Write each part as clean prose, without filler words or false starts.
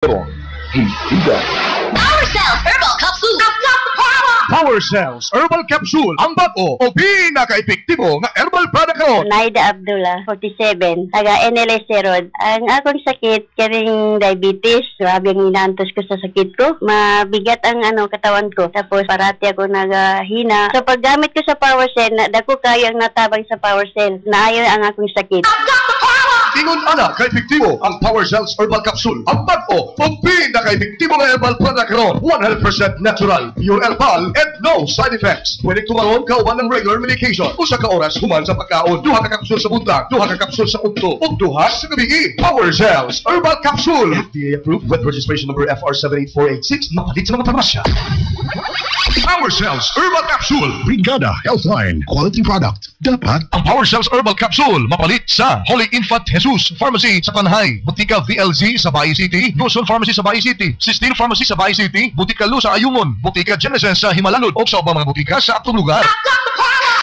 Hitigan. Power Cells Herbal Capsule. I've got the power! Power Cells Herbal Capsule, ang bago o pinaka-epektibo nga herbal product karon. Naida Abdullah, 47, taga NLS Road. Ang akong sakit, karing diabetes. Grabe ang inantos ko sa sakit ko. Mabigat ang katawan ko. Tapos parati ako naghina. So paggamit ko sa Power Cell, dako kayo ang natabang sa Power Cell. Naayon ang akong sakit. I've got the power! Ingon ana ka-epektibo ang Power Cells Herbal Capsule, ang bago o pinaka-epektibo nga herbal product karon. 100% natural, pure herbal, and no side effects. Pwede tumaron kauban ng regular medication. Usa ka oras human sa pagkaon. 2 ka kapsul sa buntag, 2 ka kapsul sa udto, ug 2 sa gabi. Power Cells Herbal Capsule. FDA approved with registration number FR78486. Mapalit sa mga farmasya. Power Cells Herbal Capsule. Brigada Healthline Quality Product. Dapat Ang Power Cells Herbal Capsule mapalit sa Holy Infant Jesus Pharmacy sa Kanhay, Butika VLZ sa Bayi City, Luzon Pharmacy sa Bayi City, Sistine Pharmacy sa Bayi City, Butika Lu sa Ayungon, Butika Genesis sa Himalalud o sa ubang mga butika sa atong lugar.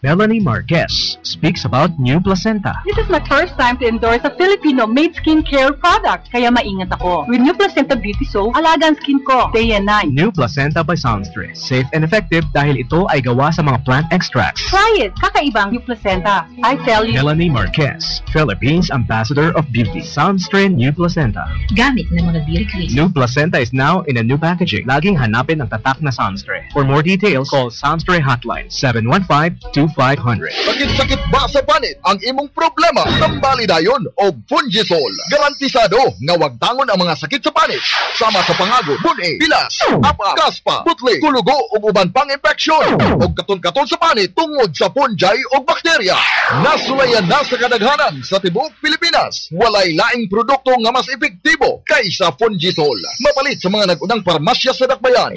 Melanie Marquez speaks about new placenta. This is my first time to endorse a Filipino-made skincare product, kaya maingat ako. With New Placenta Beauty Soap, alagaan skin ko day and night. New placenta by Soundstre. Safe and effective dahil ito ay gawa sa mga plant extracts. Try it! Kakaibang New Placenta. I tell you. Melanie Marquez, Philippines Ambassador of Beauty. Soundstre New Placenta. Gamit ng mga beauty queen. New placenta is now in a new packaging. Laging hanapin ang tatak na Soundstre. For more details, call Soundstre Hotline 715-2500. Sakit-sakit ba sa panit ang imong problema? Tambali dayon og Fungisol. Garantisado nga wag tangon ang mga sakit sa panit. Sama sa pangagod, buni, bilas, apa, kaspa, butli, kulugo ug uban pang infeksyon. Og katon-katon sa panit tungod sa fungi o bakterya. Nasulayan na sa kadaghanan sa tibuok Pilipinas. Walay laing produkto nga mas epektibo kaysa Fungisol. Mapalit sa mga nag-unang parmasya sa dakbayan.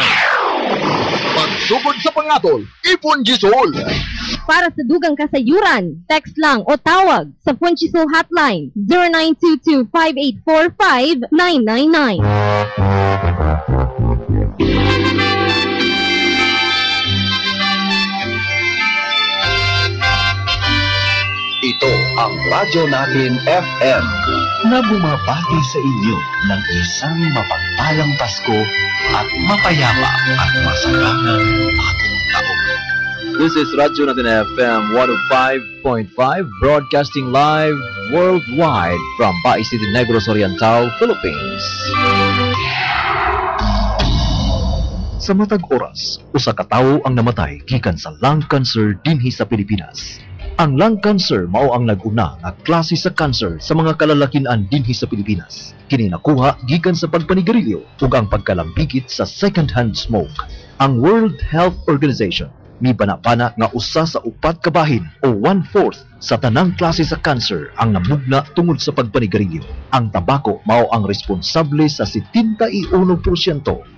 Pagsugod sa pangatol, i-Fungisol. Para sa dugang kasayuran, text lang o tawag sa Fungisol Hotline 0922-5845-999. Ito ang radyo natin FM na bumabati sa inyo ng isang mapagpalang Pasko at mapayapa at masaganang bagong taon. This is Radyo Natin FM 105.5, broadcasting live worldwide from Bayi City, Negros Oriental, Philippines. Sa matag oras, usa ka tawo ang namatay gikan sa lung cancer dinhi sa Pilipinas. Ang lung cancer mao ang nag-una nga klase sa cancer sa mga kalalakian dinhi sa Pilipinas. Kini nakuha gikan sa pagpanigarilyo ug ang pagkalambigit sa second-hand smoke. Ang World Health Organization mibanapana nga usa sa 4 ka bahin o 1/4 sa tanang klase sa cancer ang namugna tungod sa pagpanigarilyo. Ang tabako mao ang responsable sa 71%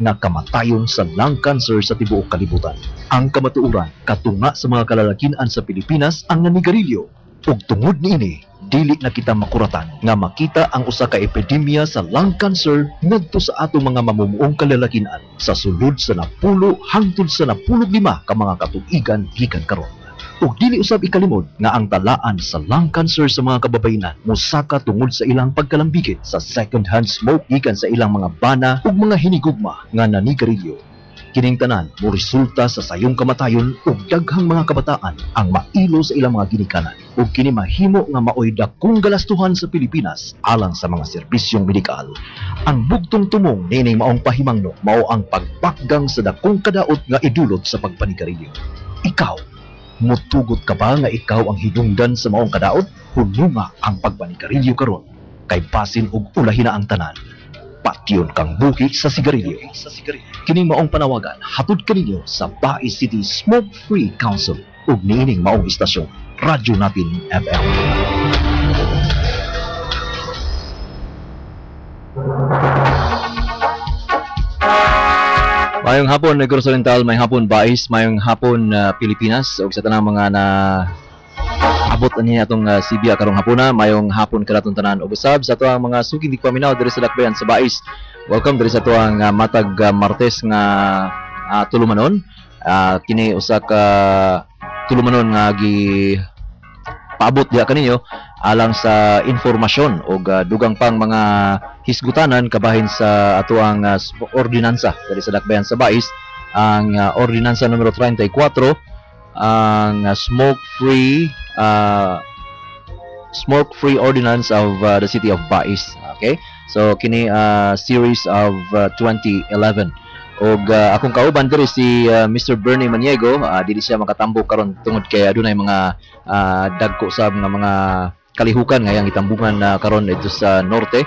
nga kamatayon sa lung cancer sa tibuok kalibutan. Ang kamatuoran katunga sa mga kalalakian sa Pilipinas ang nanigarilyo ug tungod niini dili na kita makuratan nga makita ang usa ka epidemya sa lung cancer ngadto sa atong mga mamumuong kalalakian sa sulod sa 10 hangtod sa 15 ka mga katuigan gikan karon. Ug dili usab ikalimod nga ang talaan sa lung cancer sa mga kababainan mosaka tungod sa ilang pagkalambigit sa second-hand smoke gikan sa ilang mga bana ug mga hinigugma nga nanigarilyo. Kining tanan mo resulta sa sayong kamatayon ug daghang mga kabataan ang mailo sa ilang mga ginikanan ug kini mahimo nga maoy dakong galastuhan sa Pilipinas alang sa mga serbisyong medikal. Ang bugtong tumong nining maong pahimangno mao ang pagpakgang sa dakong kadaot nga idulot sa pagpanigarilyo. Ikaw, mutugot ka ba nga ikaw ang hinungdan sa maong kadaot? Hununga ang pagpanigarilyo karon kay basin ug ulahin na ang tanan. Patyon kang buhi sa sigarilyo. Kining maong panawagan hatod kaninyo sa Bayi City Smoke Free Council ug niining maong istasyon Radyo Natin FM. Mayong hapon Negros Oriental, mayong hapon Bais, mayong hapon Pilipinas ug sa tanang mga na abot ani atong Sibia karong hapuna, mayong hapon kanaton tanan ug usab sa atoang mga sugid paminaw diri sa dakbayan sa Bais. Welcome diri sa atoang matag Martes nga tulumanon. Kini usa ka tulumanon nga gi paabot diha kaninyo alang sa informasyon o dugang pang mga hisgutanan kabahin sa atuang ordinansa diri sa Dakbayan sa Bais, ang ordinansa numero 34, ang smoke-free ordinance of the city of Bais. Okay, so kini series of 2011. Og akong kauban diri si Mr. Bernie Maniego, dili siya makatambok karon tungod kay adunay mga dagko sa mga kalihukan ngayang itambungan karon dito sa norte,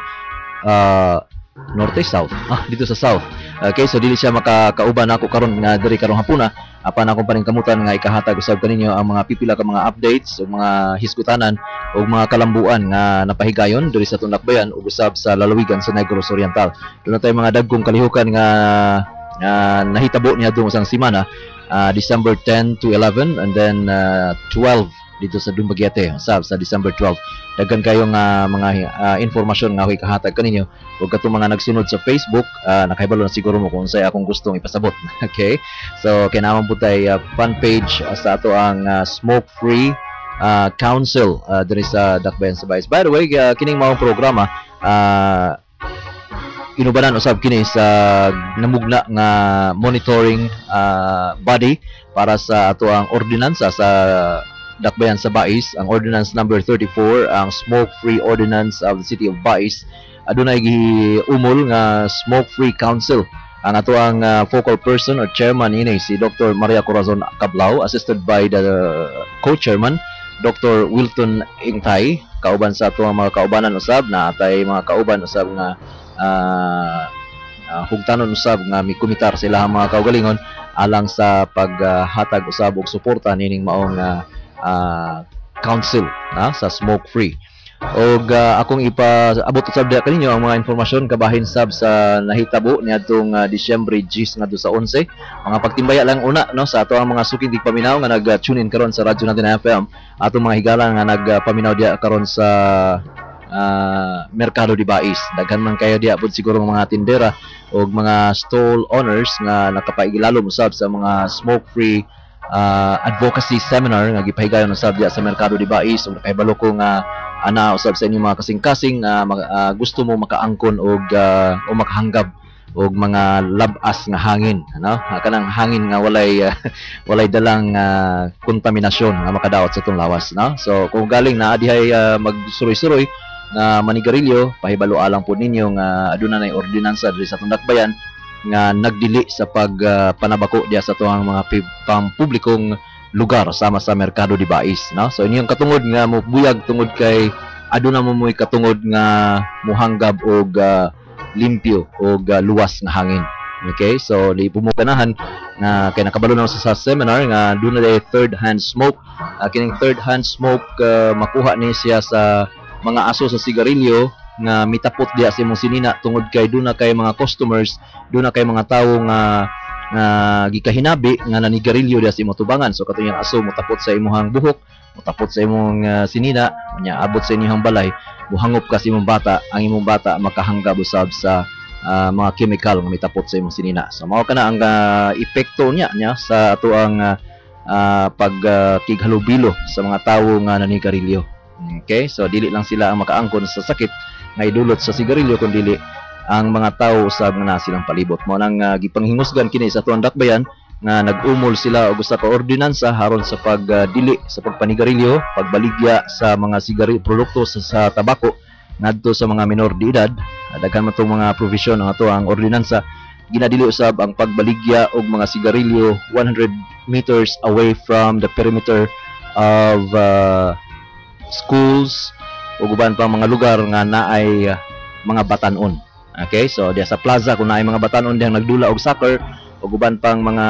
south, dito sa south. Okay, so dili siya makakauban ako karon nga diri karong hapuna, apan akong paningkamutan nga ikahatag usab kaninyo ang mga pipila ka mga updates ug mga hisgutanan ug mga kalambuan nga napahigayon diri sa Dakbayan ug usab sa lalawigan sa Negros Oriental. Doon tay mga dagkong kalihukan nga nahitabo niya doon sa semana, December 10 to 11 and then 12 dito sa Dumaguete sa December 12. Daghan kayong mga informasyon nga ako'y kahatag kaninyo ug katong mga nagsunod sa Facebook, nakahibalo na siguro mo kung say akong gustong ipasabot. Okay, so kailangan po tayo fan page sa ato ang Smoke Free Council diri sa Dakbayan sa Bais. By the way, kining mga programa inubanan usab kini sa namugna nga monitoring body para sa ato ang ordinansa sa Dakbayan sa Bais, ang ordinance number 34, ang smoke-free ordinance of the city of Bais. Adunay giumol nga smoke-free council. Ang ato ang focal person or chairman ini si Dr. Maria Corazon Cablao, assisted by the co-chairman Dr. Wilton Ingtay. Kauban sa ato ang mga kaubanan usab na atay mga kauban usab nga hugtanon usab nga mikumitar sila ang mga kaugalingon alang sa paghatag usab og suporta nining maong council sa smoke free. Og akong ipaabot usab diha kaninyo ang mga informasyon kabahin sab sa nahitabo niadtong Disyembre 10 ngadto sa 11. Mga pagtimbaya lang una sa ato ang mga suking paminaw nga nag-tune in karon sa radyo natin FM, atong mga higala nga nagpaminaw diha karon sa Merkado di Bais. Daghan man kayo diha pud siguro mga tindera og mga stall owners nga nakapaigilalom usab sa mga smoke free advocacy seminar nga gipahigayon usab diha sa Merkado di Bais. Ug nakahibalo ko nga ana usab sa inyong mga kasing-kasing gusto mo makaangkon og o makahanggab og mga labas nga hangin, kanang hangin nga walay dalang kontaminasyon nga makadaot sa tong lawas, so kung galing na dihay magsuroy-suroy nga manigarilyo, pahibalo alang po ninyo nga aduna nay ordinansa diri sa Dakbayan nga nagdili sa panabako diya sa tuang mga pampublikong lugar sama sa Merkado di Bais, so inyong katungod nga mubuyag tungod kay aduna mo moy katungod nga muhanggab og limpyo og luwas nga hangin. Okay, so di pumuganahan nga kay nakabalo na sa seminar nga doon na third hand smoke. Kining third hand smoke makuha ni siya sa mga aso sa sigarilyo nga mitapot diya sa imong sinina tungod kay doon na kay mga customers, doon na kay mga tawo nga gikahinabi nga nanigarilyo diya sa imong tubangan. So katong yung aso motapot sa imong buhok, motapot sa imong sinina, nya abot sa inyong balay, buhangop ka sa imong bata, ang imong bata makahanggab usab sa mga chemical nga mitapot sa imong sinina. So mao kana ang epekto niya sa ato ang pagkighalubilo sa mga tawo nga nanigarilyo. Okay, so dili lang sila ang makaangkon sa sakit nga idulot sa sigarilyo kundi ang mga tawo usab nga silang palibot. Mao nang gipanghingusgan kini sa tuang Dakbayan nga nag-umol sila og usa ka ordinansa haron sa pagdili sa pagpanigarilyo, pagbaligya sa mga produkto sa tabako ngadto sa mga minor de edad. Daghan man tong mga provision ng ato ang ordinansa. Ginadili usab ang pagbaligya og mga sigarilyo 100 meters away from the perimeter of schools o uban pa mga lugar nga naay mga batanon. Okay, so diya sa plaza kung naay mga batanon diyang nagdula og soccer o uban pang mga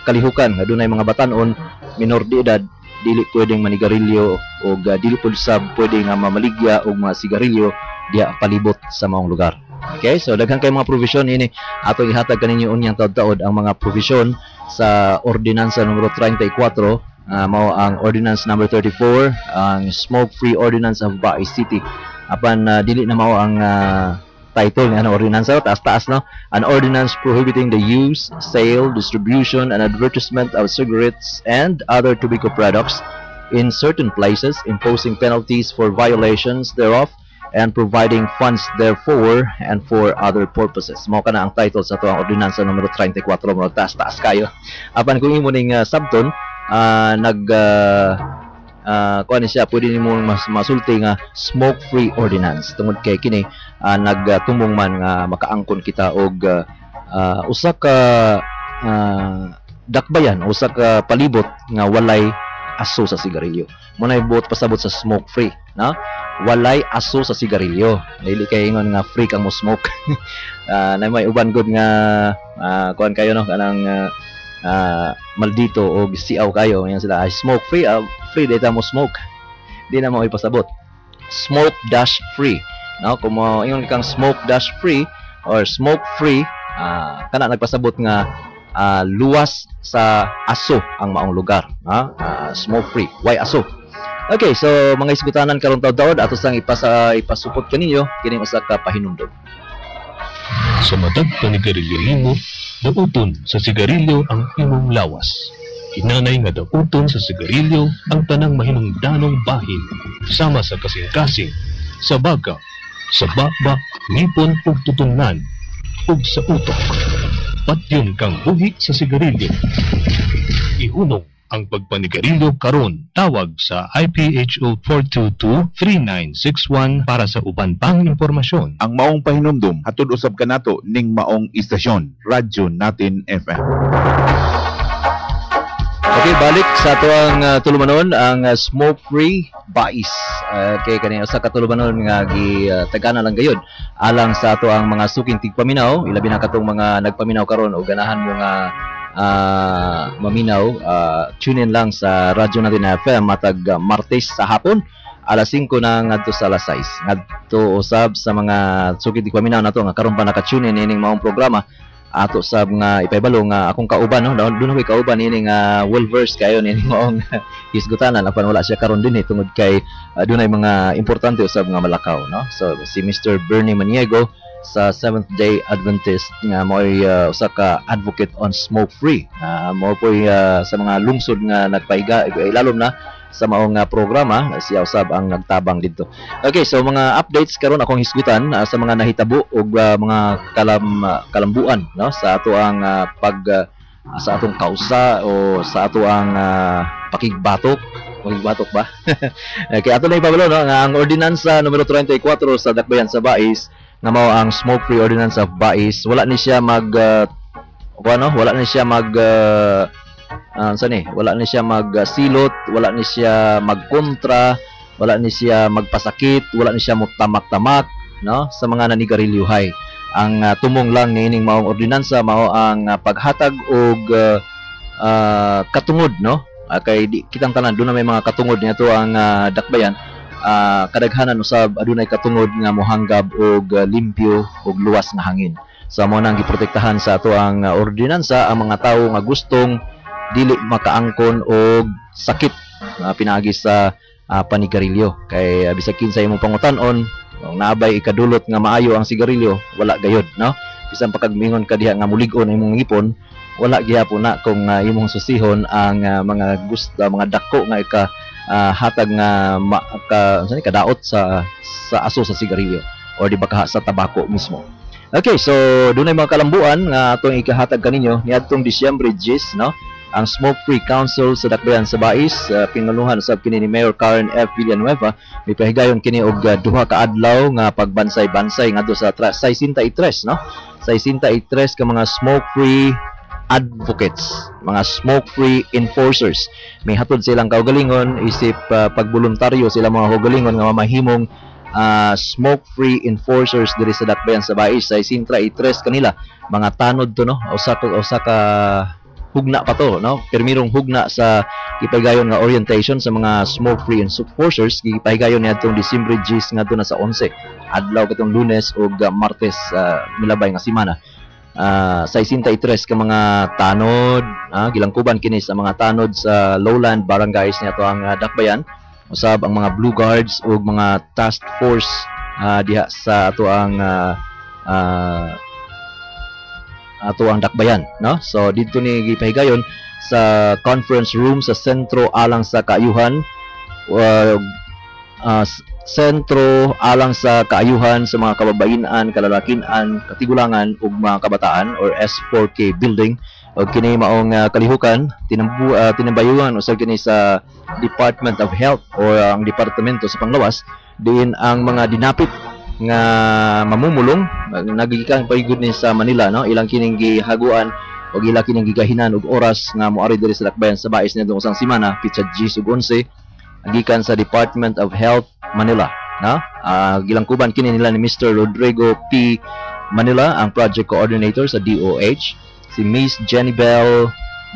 kalihukan nga dunay mga batanon minor de edad, dili pwedeng manigarilyo o dili pud sab pwede nga mamaligya og mga sigarilyo diya palibot sa maong lugar. Okay, so daghan kay mga provision ini ato ihatag kaninyo unyang taud-taud ang mga provision sa ordinansa numero 34. Mao ang ordinance number 34, ang smoke free ordinance of Bais City. Apan dili na mao ang title nga ordinansa, taas-taas an ordinance prohibiting the use, sale, distribution and advertisement of cigarettes and other tobacco products in certain places, imposing penalties for violations thereof, and providing funds therefore and for other purposes. Mao kana ang title sa ato ang ordinansa numero 34, mo taas kayo. Apan kung imo ning sabton kuan ni siya, pwede nimo masulti nga smoke-free ordinance tungod kay kini nagtumong man nga makaangkon kita og usa ka dakbayan, usa ka palibot nga walay aso sa sigarilyo. Munay buot pasabot sa smoke-free, na walay aso sa sigarilyo. Dili kay ingon nga free kang mo smoke. Na may uban good nga kuan kayo no kanang maldito o siaw kayo, yan sila ay smoke free, free data mo smoke, di na mo ipasabot smoke dash free, no? Kung mo ingon kang smoke dash free or smoke free, kana nagpasabot nga luwas sa aso ang maong lugar, smoke free, why aso? Okay, so mga isgutanan karong taud-taud ato sang ipasupot kaninyo kini usa ka pahinumdom. Sa matag panigarilyo nimo, dauton sa sigarilyo ang imong lawas. Hinanay nga dauton sa sigarilyo ang tanang mahinungdanong bahin, sama sa kasing-kasing, sa baga, sa bakbak, ngipon ug tutungnan, ug sa utok. Patyon kang buhi sa sigarilyo. Ihunong ang pagpanigarilyo karon, tawag sa IPHO 422-3961 para sa uban pang impormasyon. Ang maong pahinumdum hatod usab kanato ning maong istasyon, Radyo Natin FM. Okay, balik sa ato ang tulumanon, ang smoke-free bais. Kay kanina sa katulumanon nga tagana lang gayud alang sa ato ang mga suking tigpaminaw, ilabi na katong mga nagpaminaw karon o ganahan mo nga maminaw, tune in lang sa Radyo Natin FM matag Martes sa hapon alas 5 na ngadto sa alas 6 ngadto usab sa mga sugid di paminaw nato nga karon pa naka-tune in ining maong programa ato sab nga ipaybalo nga akong kauban, no, doon ko kauban ining well versed kayo ining maong hisgutanan apan wala siya karon dinhi tungod kay dunay mga importante usab nga malakaw, no? So si Mr. Bernie Maniego sa Seventh Day Adventist nga mo'y usa ka advocate on smoke free, mo po'y sa mga lungsod nga nagpahiga ilalom na sa maong programa, siya usab ang nagtabang dito. Okay, so mga updates karon akong hisgutan sa mga nahitabo ug mga kalambuan, no, sa ato ang sa atong kausa o sa ato ang pakigbatok ba? Okay, ato na ipabalo, no, nga ang ordinansa numero 34 sa Dakbayan sa Bais nga mao ang smoke free ordinance of Bais, wala ni siya wala ni siya magsilot, wala ni siya magkontra, wala ni siya magpasakit, wala ni siya mutamak-tamak, no, sa mga nanigarilyuhay. Ang tumong lang niining maong ordinansa mao ang paghatag og katungod, no, kay di kitang tanan do na may mga katungod niya to ang dakbayan. Kadaghanan usab adunay katungod nga mohanggab og limpyo og luwas nga hangin. Sa mo nang giprotektahan sa ato ang ordinansa ang mga tawo nga gustong dili makaangkon og sakit pinaagi sa panigarilyo. Kay bisag kinsa imong pangutan-on, kung naabay ikadulot nga maayo ang sigarilyo, wala gayod, no? Bisan pa kag mingon ka diha nga mulig-on imong ngipon, wala gyapon na kung imong susihon ang mga dako nga hatag nga kadaot sa aso sa sigarilyo or di ba sa tabako mismo. Okay, so dunay mga kalambuan nga atong ikahatag kaninyo niadtong Disyembre 10, no, ang Smoke Free Council sa Dakbayan sa Bais, pinuluhan usab kini ni Mayor Karen F. Villanueva. May pahigayon kini og duha ka adlaw nga pagbansay-bansay ngadto sa 63, no, 63 ka mga smoke free advocates, mga smoke-free enforcers. May hatod silang kaugalingon isip pagboluntaryo sila mga kaugalingon nga mamahimong smoke-free enforcers diri sa Dakbayan sa Bais. Sa Sintra 3 kanila mga tanod to, no, usa ka hugna pa to, no, permirong hugna sa ipahigayon nga orientation sa mga smoke-free enforcers. Ipahigayon niadtong Disyembre 10 ngadto na sa 11 adlaw katong Lunes ug Martes milabay nga semana. Sa 63 ka mga tanod, gilangkuban kini sa mga tanod sa lowland barangays niya to ang Dakbayan, usab ang mga Blue Guards ug mga task force diha sa ato ang Dakbayan, no. So dito ni gipahigayon sa conference room sa sentro alang sa kaayuhan sentro alang sa kaayuhan sa mga kababainan, kalalakian, katigulangan ug mga kabataan or S4K building o kini maong kalihukan tinambayuhan usab kini sa Department of Health or ang departamento sa panglawas diin ang mga dinapit nga mamumulong nagikan paigud ni sa Manila, no, ilang kining gihaguan o ilang kining gigahinan og oras nga moari diri sa lakbayan sa bais nitong usang semana pitsa 10 ug 11 gikan sa Department of Health Manila, na gilangkuban kini nila ni Mr. Rodrigo P. Manila, ang project coordinator sa DOH, si Miss Jenibel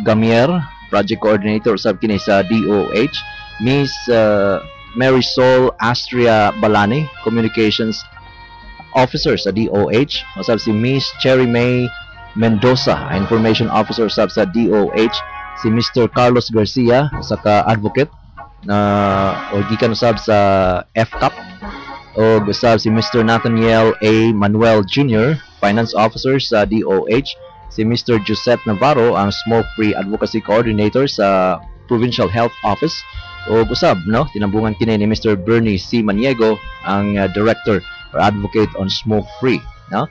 Gamier, project coordinator usab kini sa DOH, Miss Marisol Astria Balani, communications officer sa DOH, usab si Miss Cherry May Mendoza, information officer usab sa DOH, si Mr. Carlos Garcia, saka advocate o gikan usab sa FCAP, o usab si Mr. Nathaniel A. Manuel Jr., finance officer sa DOH, si Mr. Josette Navarro, ang smoke-free advocacy coordinator sa Provincial Health Office, o usab, no, tinambungan kini ni Mr. Bernie C. Maniego, ang director or advocate on smoke-free, no.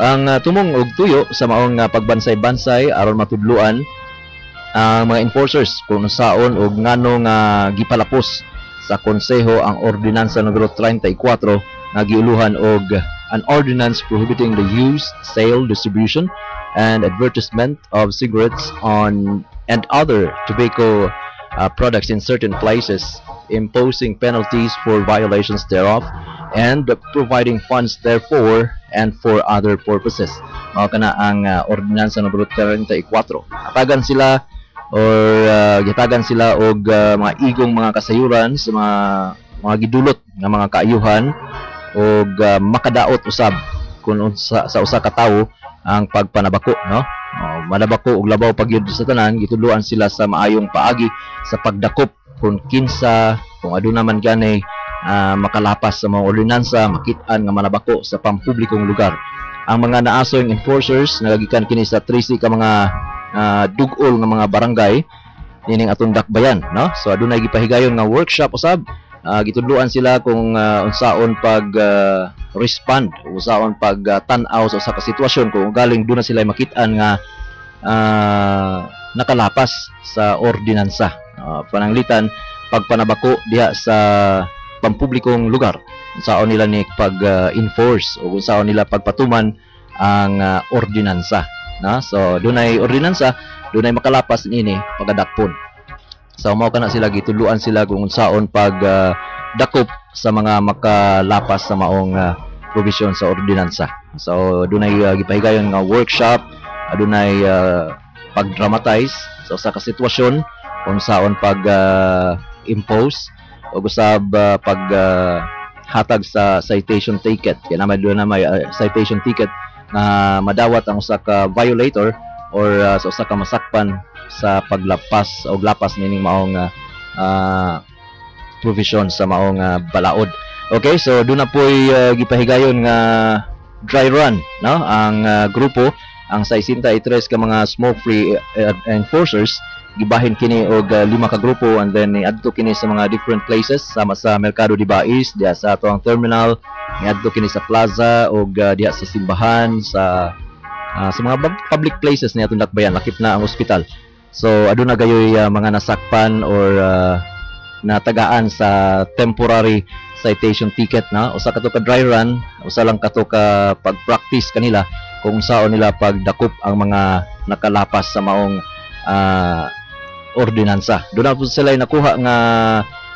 Ang tumong og tuyo sa maong pagbansay-bansay aron matudluan ang mga enforcers kung saon og nganong gipalapos sa konseho ang ordinansa numero 34 nga giuluhan og an ordinance prohibiting the use, sale, distribution and advertisement of cigarettes on and other tobacco products in certain places, imposing penalties for violations thereof and providing funds therefore and for other purposes. Mao kana ang ordinansa numero 34. Atagan sila or gitagan sila og mga igong mga kasayuran sa mga gidulot nga mga kaayuhan og makadaot usab kun sa usa ka tawo ang pagpanabako, no. Manabako og labaw pagyud sa tanan, gitudloan sila sa maayong paagi sa pagdakop kung kinsa kung aduna man gani makalapas sa mga ordinansa makit-an nga manabako sa pampublikong lugar. Ang mga naasoy enforcers nagagikan kini sa 13 ka mga dugol nga mga barangay nining atong dakbayan, no. So adunay gipahigayon nga workshop usab, gitudloan sila kung unsaon pag respond, unsaon pag tan-aw sa usa ka sitwasyon kung galing duna sila makit-an nga nakalapas sa ordinansa. Pananglitan pagpanabako diha sa pampublikong lugar, unsaon nila ni pag-enforce o unsaon nila pagpatuman ang ordinansa. Na, so dunay ordinansa, dunay makalapas nini pagdakpon. So mao kana sila gituluan sila kung unsaon pag dakop sa mga makalapas sa maong provision sa ordinansa. So dunay gipahigayon nga workshop, dunay pag-dramatize sa usa ka sitwasyon kung unsaon pag impose o usab pag hatag sa citation ticket. Kaya naman doon na may citation ticket na madawat ang usa ka violator or sa usa ka masakpan sa paglapas o lapas nining maong provision sa maong balaod. Okay, so doon na po'y gipahigayon nga dry run, no, ang grupo, ang 63 ka mga smoke-free enforcers gibahin kini og 5 ka grupo and then adto kini sa mga different places sama sa Mercado de Bais, diha sa ato ang terminal, adto kini sa plaza og diha sa simbahan, sa mga public places ni atong dakbayan, lakip na ang ospital. So aduna gayoy mga nasakpan or natagaan sa temporary citation ticket, na usa kato ka dry run, usa lang kato ka pag-practice kanila kung saan nila pagdakop ang mga nakalapas sa maong ordinansa. Doon na po sila nakuha nga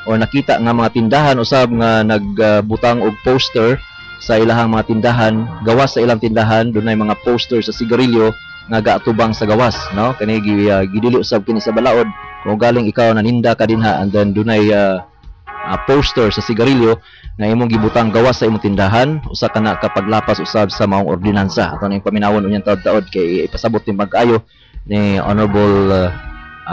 o nakita nga mga tindahan usab nga nagbutang og poster sa ilahang mga tindahan, gawas sa ilang tindahan, doon ay mga poster sa sigarilyo nga gaatubang sa gawas, no. Kani gidili usab kini sa balaod kung galing ikaw naninda ka dinha and then doon ay poster sa sigarilyo nga imong gibutang gawas sa imong tindahan, usa ka na kapag lapas usab sa maong ordinansa. Ato ning paminawon unyang taud-taud kay ipasabot ni mag-ayo ni Honorable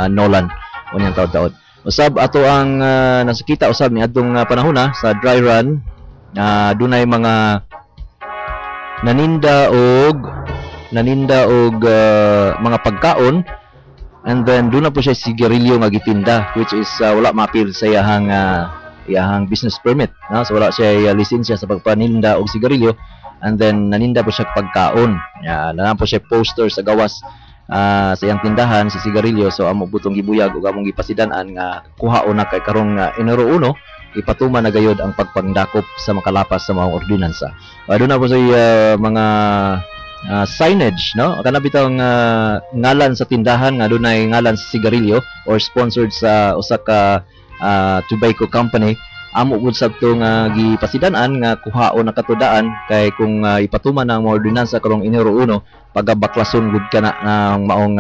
Nolan unyang taud-taud. Usab ato ang nasakita usab ni adtong panahona sa dry run, dunay mga naninda og mga pagkaon And then doon na po siya sigarilyo nga gitinda, which is wala mapil sa iyahang business permit, no? So wala siya lisensya sa pagpaninda og sigarilyo. And then naninda po siya pagkaon. Na po siya poster sa gawas sa iyang tindahan sa sigarilyo. So amo butong gibuyag ug among gipasidan-an nga kuhaon na kay karong Enero 1 ipatuma na gayod ang pagpangdakop sa makalapas sa mga ordinansa. Doon na po sa mga signage, no? Kana bitang ngalan sa tindahan nga dunay ngalan sa sigarilyo or sponsored sa usa ka tobacco company. Amo gud sabto nga gipasidan-an nga kuhaon na katudaan kay kung ipatuman ang mga ordinansa karong Enero 1 pagabaklason gud kana ng maong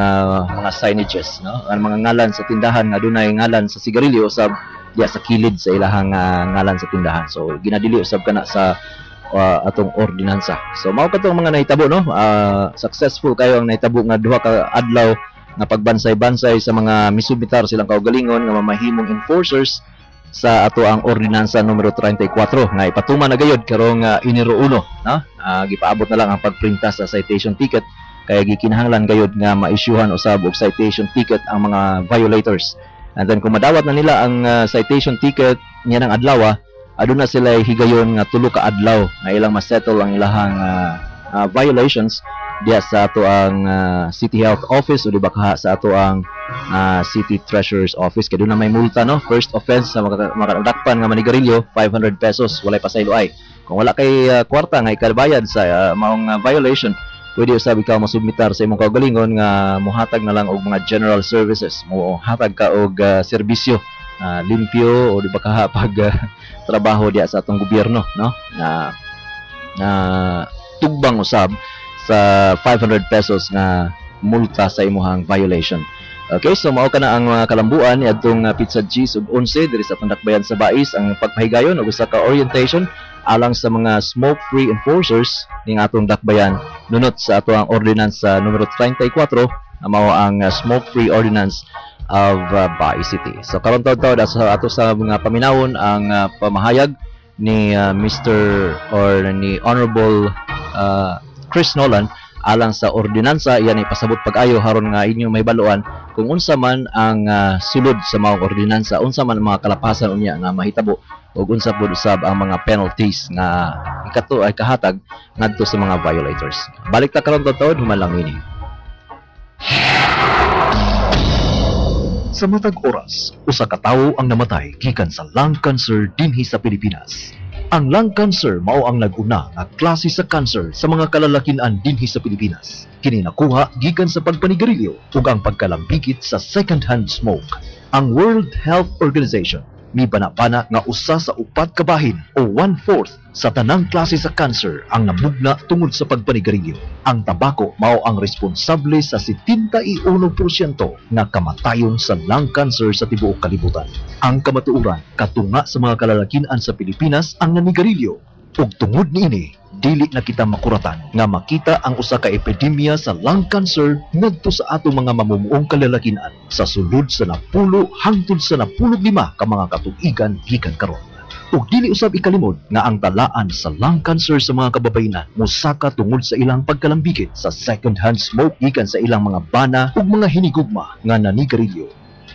mga signages, no? Ang mga ngalan sa tindahan nga dunay ngalan sa sigarilyo usab diya sa kilid sa ilahang ngalan sa tindahan. So ginadili usab kana sa atong ordinansa. So mao katong mga nahitabo, no? Successful kayo ang nahitabo nga duha ka adlaw nga pagbansay-bansay sa mga misubitar silang kaugalingon nga mamahimong enforcers sa ato ang ordinansa numero 34 nga ipatuma na gayud karong Enero 1, no? Gipaabot na lang ang pagprinta sa citation ticket kaya gikinahanglan gayud nga ma-issuehan usab og citation ticket ang mga violators. And then kung madawat na nila ang citation ticket niya ng adlaw, aduna sila higayon nga 3 ka adlaw nga ilang ma-settle ang ilahang violations diya sa ato ang City Health Office o di ba sa ato ang City Treasurer's Office. Kaya doon na may multa, no? First offense sa makadakpan nga manigarilyo, 500 pesos, walay pasaylo ay. Kung wala kay kwarta nga ikabayad sa maong violation, pwede usab ikaw masubmitar sa imong kaugalingon nga mohatag na lang og mga general services, mohatag ka og serbisyo limpyo o di ba ka pag trabaho diya sa atong gobyerno, no? Tugbang usab sa 500 pesos nga multa sa imuhang violation. Okay, so mao kana ang kalambuan niadtong Pizza Cheese ug 11 diri sa Pandakbayan sa Bais ang pagpahigayon og usa ka orientation alang sa mga smoke-free enforcers ning atong dakbayan nunot sa ato ang ordinance numero 34 na mao ang smoke-free ordinance of Bais City. So karon taw sa ato sa mga paminawon ang pamahayag ni Mr. or ni Honorable Chris Nolan alang sa ordinansa. Iyan ay pasabot pag-ayo haron nga inyo may baluan kung unsa man ang sulod sa mga ordinansa, unsa man ang mga kalapasan unya nga mahitabo ug unsa pud usab ang mga penalties nga ikato ay kahatag ngadto sa mga violators. Balik ta karon taw human lang ini. Sa matag oras, usa ka tawo ang namatay gikan sa lung cancer dinhi sa Pilipinas. Ang lung cancer mao ang nag-una nga klase sa cancer sa mga kalalakian dinhi sa Pilipinas. Kini nakuha gikan sa pagpanigarilyo ug ang pagkalambigit sa second-hand smoke. Ang World Health Organization mibanapana nga usa sa 4 ka bahin o 1/4 sa tanang klase sa cancer ang namugna tungod sa pagpanigarilyo. Ang tabako mao ang responsable sa 71% nga kamatayon sa lung cancer sa tibuok kalibutan. Ang kamatuoran katunga sa mga kalalakian sa Pilipinas ang nanigarilyo ug tungod niini dili na kita makuratan nga makita ang usa ka epidemya sa lung cancer ngadto sa ato mga mamumuong kalalakian sa sulod sa 10 hangtod sa 15 ka mga katuigan gikan karon. Ug dili usab ikalimod nga ang talaan sa lung cancer sa mga kababainan mosaka tungod sa ilang pagkalambigit sa second-hand smoke gikan sa ilang mga bana ug mga hinigugma nga nanigarilyo.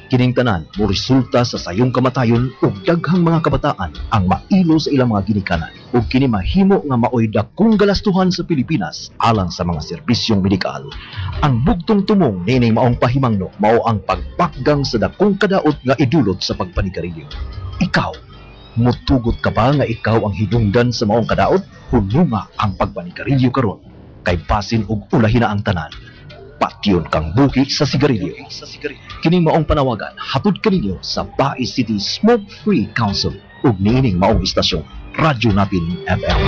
Kining tanan mo resulta sa sayong kamatayon ug daghang mga kabataan ang mailo sa ilang mga ginikanan ug kini mahimo nga maoy dakong galastuhan sa Pilipinas alang sa mga serbisyong medikal. Ang bugtong tumong nining maong pahimangno mao ang pagpakgang sa dakong kadaot nga idulot sa pagpanigarilyo. Ikaw, mutugot ka ba nga ikaw ang hinungdan sa maong kadaot? Hununga ang pagpanigarilyo karon kay basin ug ulahin na ang tanan. Patyon kang buhi sa sigarilyo. Kining maong panawagan hatod kaninyo sa Bais City Smoke Free Council ug niining maong istasyon Radyo Natin FM.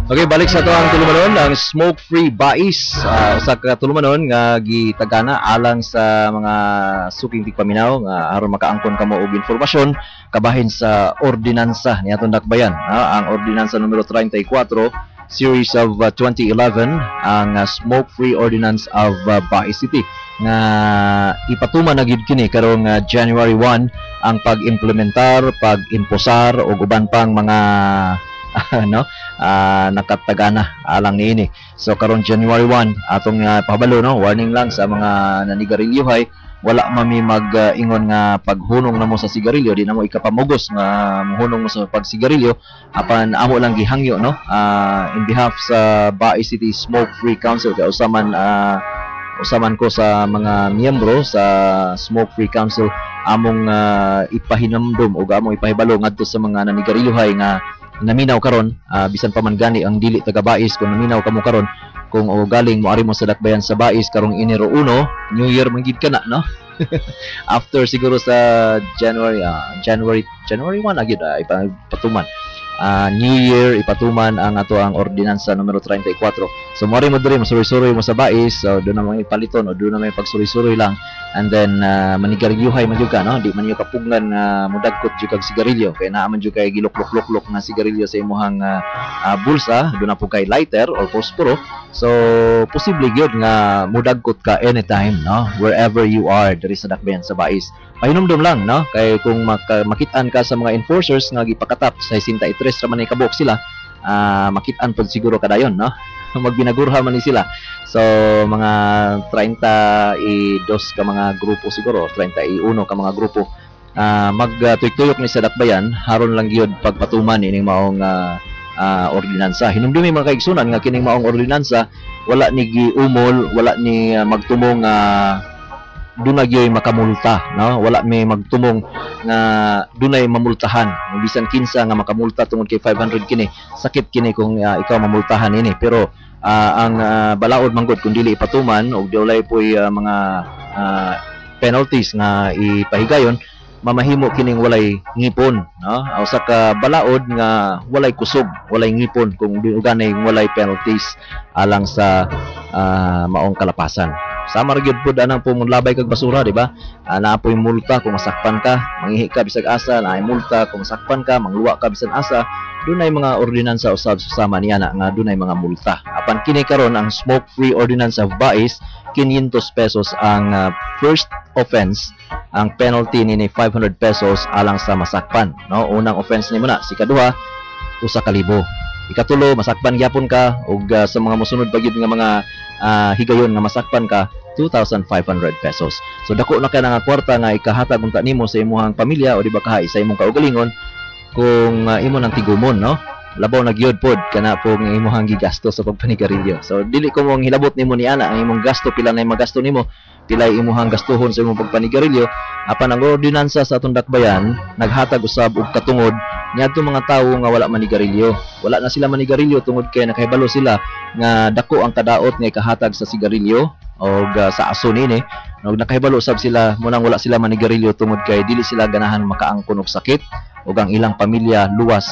Okay, balik sa ang tulumanon ang smoke-free Bais. Usa ka tulumanon nga gitagana alang sa mga suking tigpaminaw nga aron makaangkon kamo og informasyon kabahin sa ordinansa niadtong dakbayan. Ang ordinansa numero 34 series of 2011 ang Smoke-Free Ordinance of Bae City nga ipatuman na gid kini karong January 1 ang pag-implementar, pag-imposar og uban pang mga nakatagana alang niini. So karong January 1 atong pahabalo warning lang sa mga nanigarilyohay, wala mami mag-ingon nga paghunong namo sa sigarilyo di namo ikapamugos nga mohunong mo sa pagsigarilyo apan amo lang gihangyo in behalf sa Bae City Smoke Free Council kay usaman ko sa mga miyembro sa Smoke Free Council among ipahinamdom o among ipahibalo ngadto sa mga nanigarilyohay nga naminaw karon bisan pa man gani ang dili taga Bais kung naminaw kamo karon kung galing mo ari mo sa dakbayan sa Bais karong Enero 1 New Year man gid kana after siguro sa January 1 agid ipatuman New Year ipatuman ang ato ang ordinansa numero 34. So mori mo diri masuri-suri mo sa Bais, so doon na may paliton o doon na may pagsuri-suri lang, and then manigarilyohay man jud ka di man yo kapunglan mudagkot jud kag sigarilyo kay naa man jud kay gilok-lok na sigarilyo sa imong bulsa, doon na po kay lighter or posporo. So posible gyud nga mudagkot ka anytime wherever you are diri sa dakbayan sa Bais. Pahinumdum lang kay kung makit-an ka sa mga enforcers nga gipakatap sa 63 raman ay kabok sila, makit-an pod siguro kadayon magbinagurha man ni sila. So mga 32 ka mga grupo siguro, 31 ka mga grupo magtuyok ni sa dakbayan haron lang gyud pagpatuman ining maong ordinansa. Hinumdumi mga kaigsunan nga kining maong ordinansa wala ni giumol, wala ni magtumong dunay gyoy makamulta wala may magtumong nga dunay mamultahan bisan kinsa nga makamulta tungod kay 500 kini sakit kini kung ikaw mamultahan ini. Pero ang balaod manggod kung dili ipatuman og walay poy mga penalties nga ipahigayon, mamahimo kining walay ngipon usa ka balaod nga walay kusog, walay ngipon kung ganay walay penalties alang sa maong kalapasan. Sama ra gyud pud anang pumunlabay kag basura, di ba? Naapoy multa kung masakpan ka, mangihi ka bisag asa, naay multa kung masakpan ka, mangluwa ka bisan asa. Dunay mga ordinansa usab susama niya nga dunay mga multa. Apan kini karon ang Smoke Free Ordinance of Bais, 500 pesos ang first offense, ang penalty nini 500 pesos alang sa masakpan. Unang offense nimo na, si kaduha 1,000. Ikatulo masakpan gyapon ka ug sa mga mosunod pa gyud nga mga higayon nga masakpan ka 2,500 pesos. So dako na ka nga kwarta nga ikahatag unta nimo sa imong pamilya o di ba kahay sa imong kaugalingon kung imo nang tigumon labaw na gyud pod kana po nga imong gigasto sa pagpanigarilyo. So dili ko mong hilabot nimo ni ana ang imong gasto, pila na magasto nimo, pila imong gastuhon sa imong pagpanigarilyo. Apan ang ordinansa sa atong dakbayan naghatag usab og katungod niadto mga tawo nga wala manigarilyo. Wala na sila manigarilyo tungod kay nakahibalo sila nga dako ang kadaot nga ikahatag sa sigarilyo o sa aso nini. Nakahibalo usab sila munang wala sila manigarilyo tungod kay dili sila ganahan makaangkon og sakit ug ang ilang pamilya luwas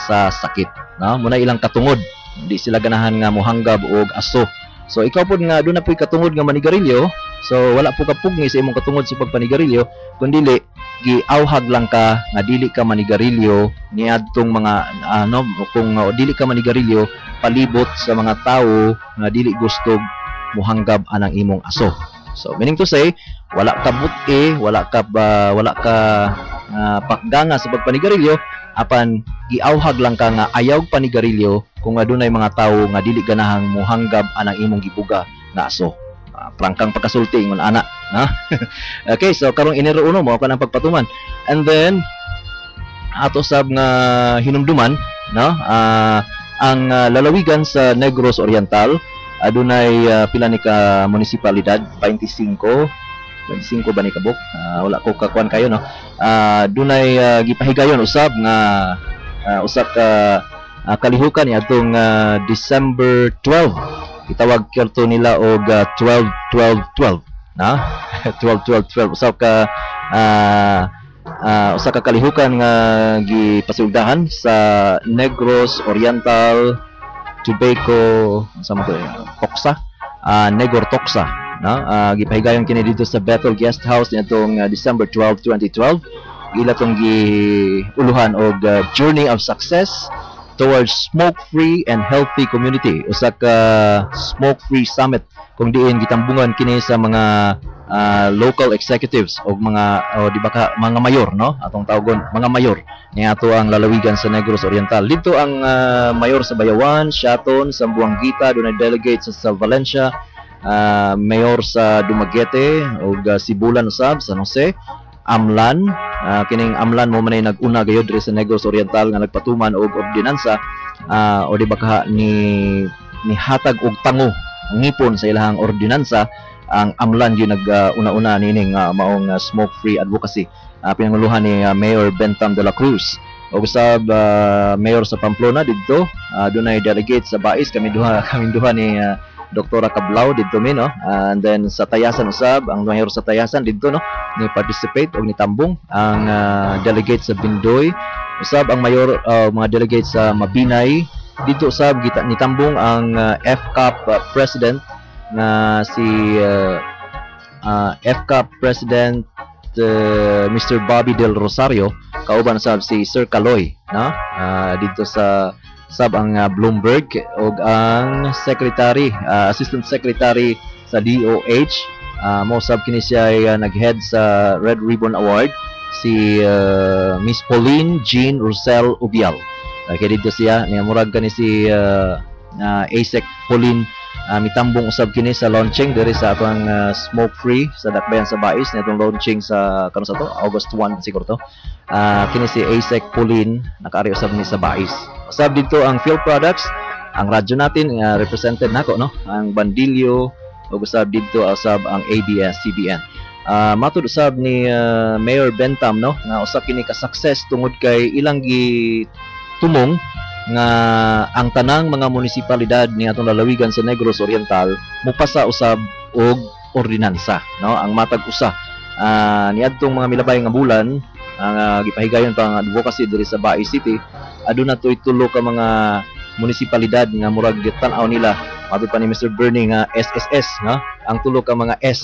sa sakit. Muna ilang katungod, di sila ganahan nga mohanggab og aso. So ikaw pod nga doon na po'y katungod nga manigarilyo, so wala po ka pugni sa imong katungod sa pagpanigarilyo, kundi giawhag lang ka nga dili ka manigarilyo niadtong mga kung dili ka manigarilyo palibot sa mga tawo nga dili gustog mohanggab anang imong aso. So meaning to say, wala ka buti, wala ka pakganga sa pagpanigarilyo, apan giawhag lang ka nga ayaw panigarilyo kung adunay mga tawo nga dili ganahang mohanggab anang imong gibuga nga aso. Prangkang pagkasulti ingon ana Okay, so karong Enero 1 mo ka nang pagpatuman, and then ato sab nga hinumduman ang lalawigan sa Negros Oriental adunay pila ni ka munisipalidad, 25 ba ni kabuk, wala ko kakuan kayo dunay gipahigayon usab nga usa ka kalihukan ni atong December 12. Itawag kerto nila og 12-12-12 12-12-12 usa ka kalihukan nga gipasuldahan sa Negros Oriental Tobago Toxa, Negor Toxa gipahigayon kini dito sa Bethel Guest House nitong December 12, 2012. Ila tong giuluhan og Journey of Success towards smoke-free and healthy community. Usa ka smoke-free summit kung diin gitambungan kini sa mga local executives o di ba ka mga mayor, no? Atong tawgon mga mayor ni ato ang lalawigan sa Negros Oriental. Dito ang mayor sa Bayawan, Shaton, Sambuanguita, dunay delegate sa Valencia, mayor sa Dumaguete ug Sibulan usab San Jose, Amlan, kining Amlan mo man ay nag-una gayud diri sa Negros Oriental nga nagpatuman og ordinansa o di ba ka ni hatag og tango ang ngipon sa ilahang ordinansa. Ang Amlan yung nag-una-una nining maong smoke-free advocacy. Pinanguluhan ni Mayor Bentam de la Cruz. O usab Mayor sa Pamplona dito, doon ay delegate sa Bais, kami duha ni Doktora Cablao dito mi, no? And then sa Tayasan usab, ang Mayor sa Tayasan dito, no? Ni participate o ni tambong ang delegate sa Bindoy. Usab ang Mayor mga delegate sa Mabinay. Dito usab ni tambong ang FCAP President na si FCAP President Mr. Bobby Del Rosario, kauban sab si Sir Caloy, no? Dito sa sab ang Bloomberg ug ang Secretary, Assistant Secretary sa DOH, mo sab kini siya ay nag-head sa Red Ribbon Award, si Miss Pauline Jean Rosel Ubial. Kaya dito siya, niya murag kani si ASEC Pauline mitambong usab kini sa launching diri sa atong smoke free sa Dakbayan sa Bais nitong launching sa kano sa to August 1 siguro to. Kini si ASEC Pauline nakaari usab ni sa Bais. Usab dito ang Field Products, ang radyo natin represented nako, no, ang Bandilyo ug usab dito usab ang ABS-CBN. Matud usab ni Mayor Bentam, no, nga usab kini ka success tungod kay ilang tumong nga ang tanang mga munisipalidad ni atong lalawigan sa Negros Oriental mupasa usab og ordinansa, no, ang matag usa niadtong mga milabay nga bulan ang gipahigayon pa ang advocacy diri sa Bais City. Aduna toy tulo ka mga munisipalidad nga murag tan-aw nila matud pa ni Mr. Bernie nga SSS, no, ang tulo ka mga S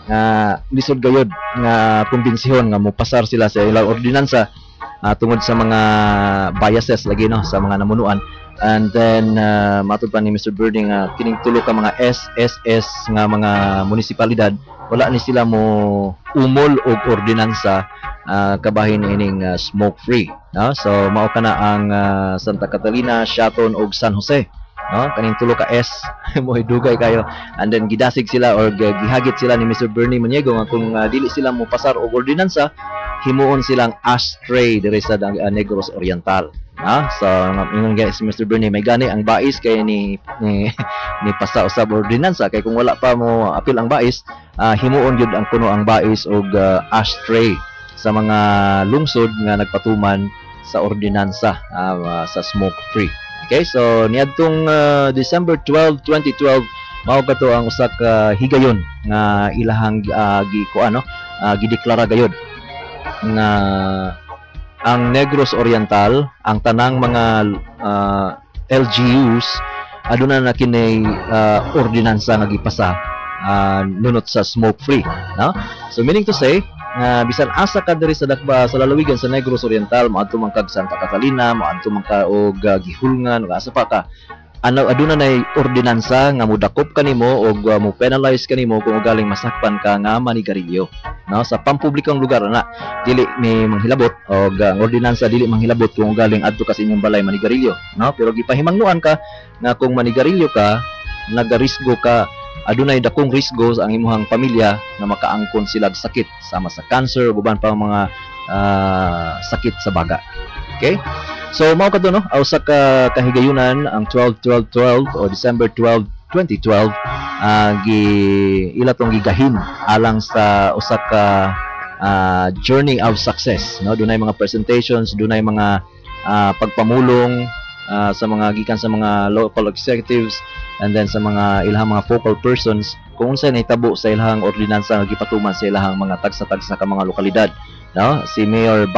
nga lisod gayud nga kumbensyon nga mopasar sila sa ilang ordinansa tungod sa mga biases lagi, no, sa mga namunuan. And then matud pa ni Mr. Birding kining tulo ka mga SSS nga mga munisipalidad wala ni sila mo umol og ordinansa kabahin ining smoke free, no? So mao kana ang Santa Catalina, Shaton ug San Jose, no, kaning tulo ka S mo dugay kayo. And then gidasig sila or gihagit sila ni Mr. Bernie Maniego nga kung dili sila mo pasar og ordinansa himuon silang ashtray diri sa Negros Oriental. So ingon guys si Mr. Bernie may gani ang Bais kay ni pasa usab ordinansa kay kung wala pa mo apil ang Bais, himuon gyud ang kuno ang Bais og ashtray sa mga lungsod nga nagpatuman sa ordinansa sa smoke free. Okay, so niadtong December 12, 2012 mao kato ang usa ka higayon nga ilahang gideklara gayud nga ang Negros Oriental, ang tanang mga LGUs aduna na kini ordinansa nga gipasa nunot sa smoke free, no? So meaning to say bisan asa ka diri sa dakba sa lalawigan sa Negros Oriental, maadto man kag Santa Catalina, maadto man ka og Gihulngan, ug asa pa ka, aduna nay ordinansa nga mudakop kanimo og mo penalize kanimo kung galing masakpan ka nga manigarilyo, no, sa pampublikong lugar na dili may manghilabot og ang ordinansa dili manghilabot kung galing adto ka sa inyong balay manigarilyo, no, pero gipahimangnuan ka nga kung manigarilyo ka nagarisgo ka, adunay dakong risgo ang imuhang pamilya nga makaangkon sila og sakit sama sa cancer ug uban pa mga sakit sa baga. Okay? So mao kadto, no, usa ka kahigayunan ang 12-12-12 o December 12, 2012 ila tong gigahin alang sa usa ka journey of success, no, dunay mga presentations, dunay mga pagpamulong sa mga gikan sa mga local executives and then sa mga ilahang mga focal persons kung unsa nahitabo sa ilahang ordinansa nga gipatuman sa ilahang mga tagsa-tagsa ka mga lokalidad, no. Si Mayor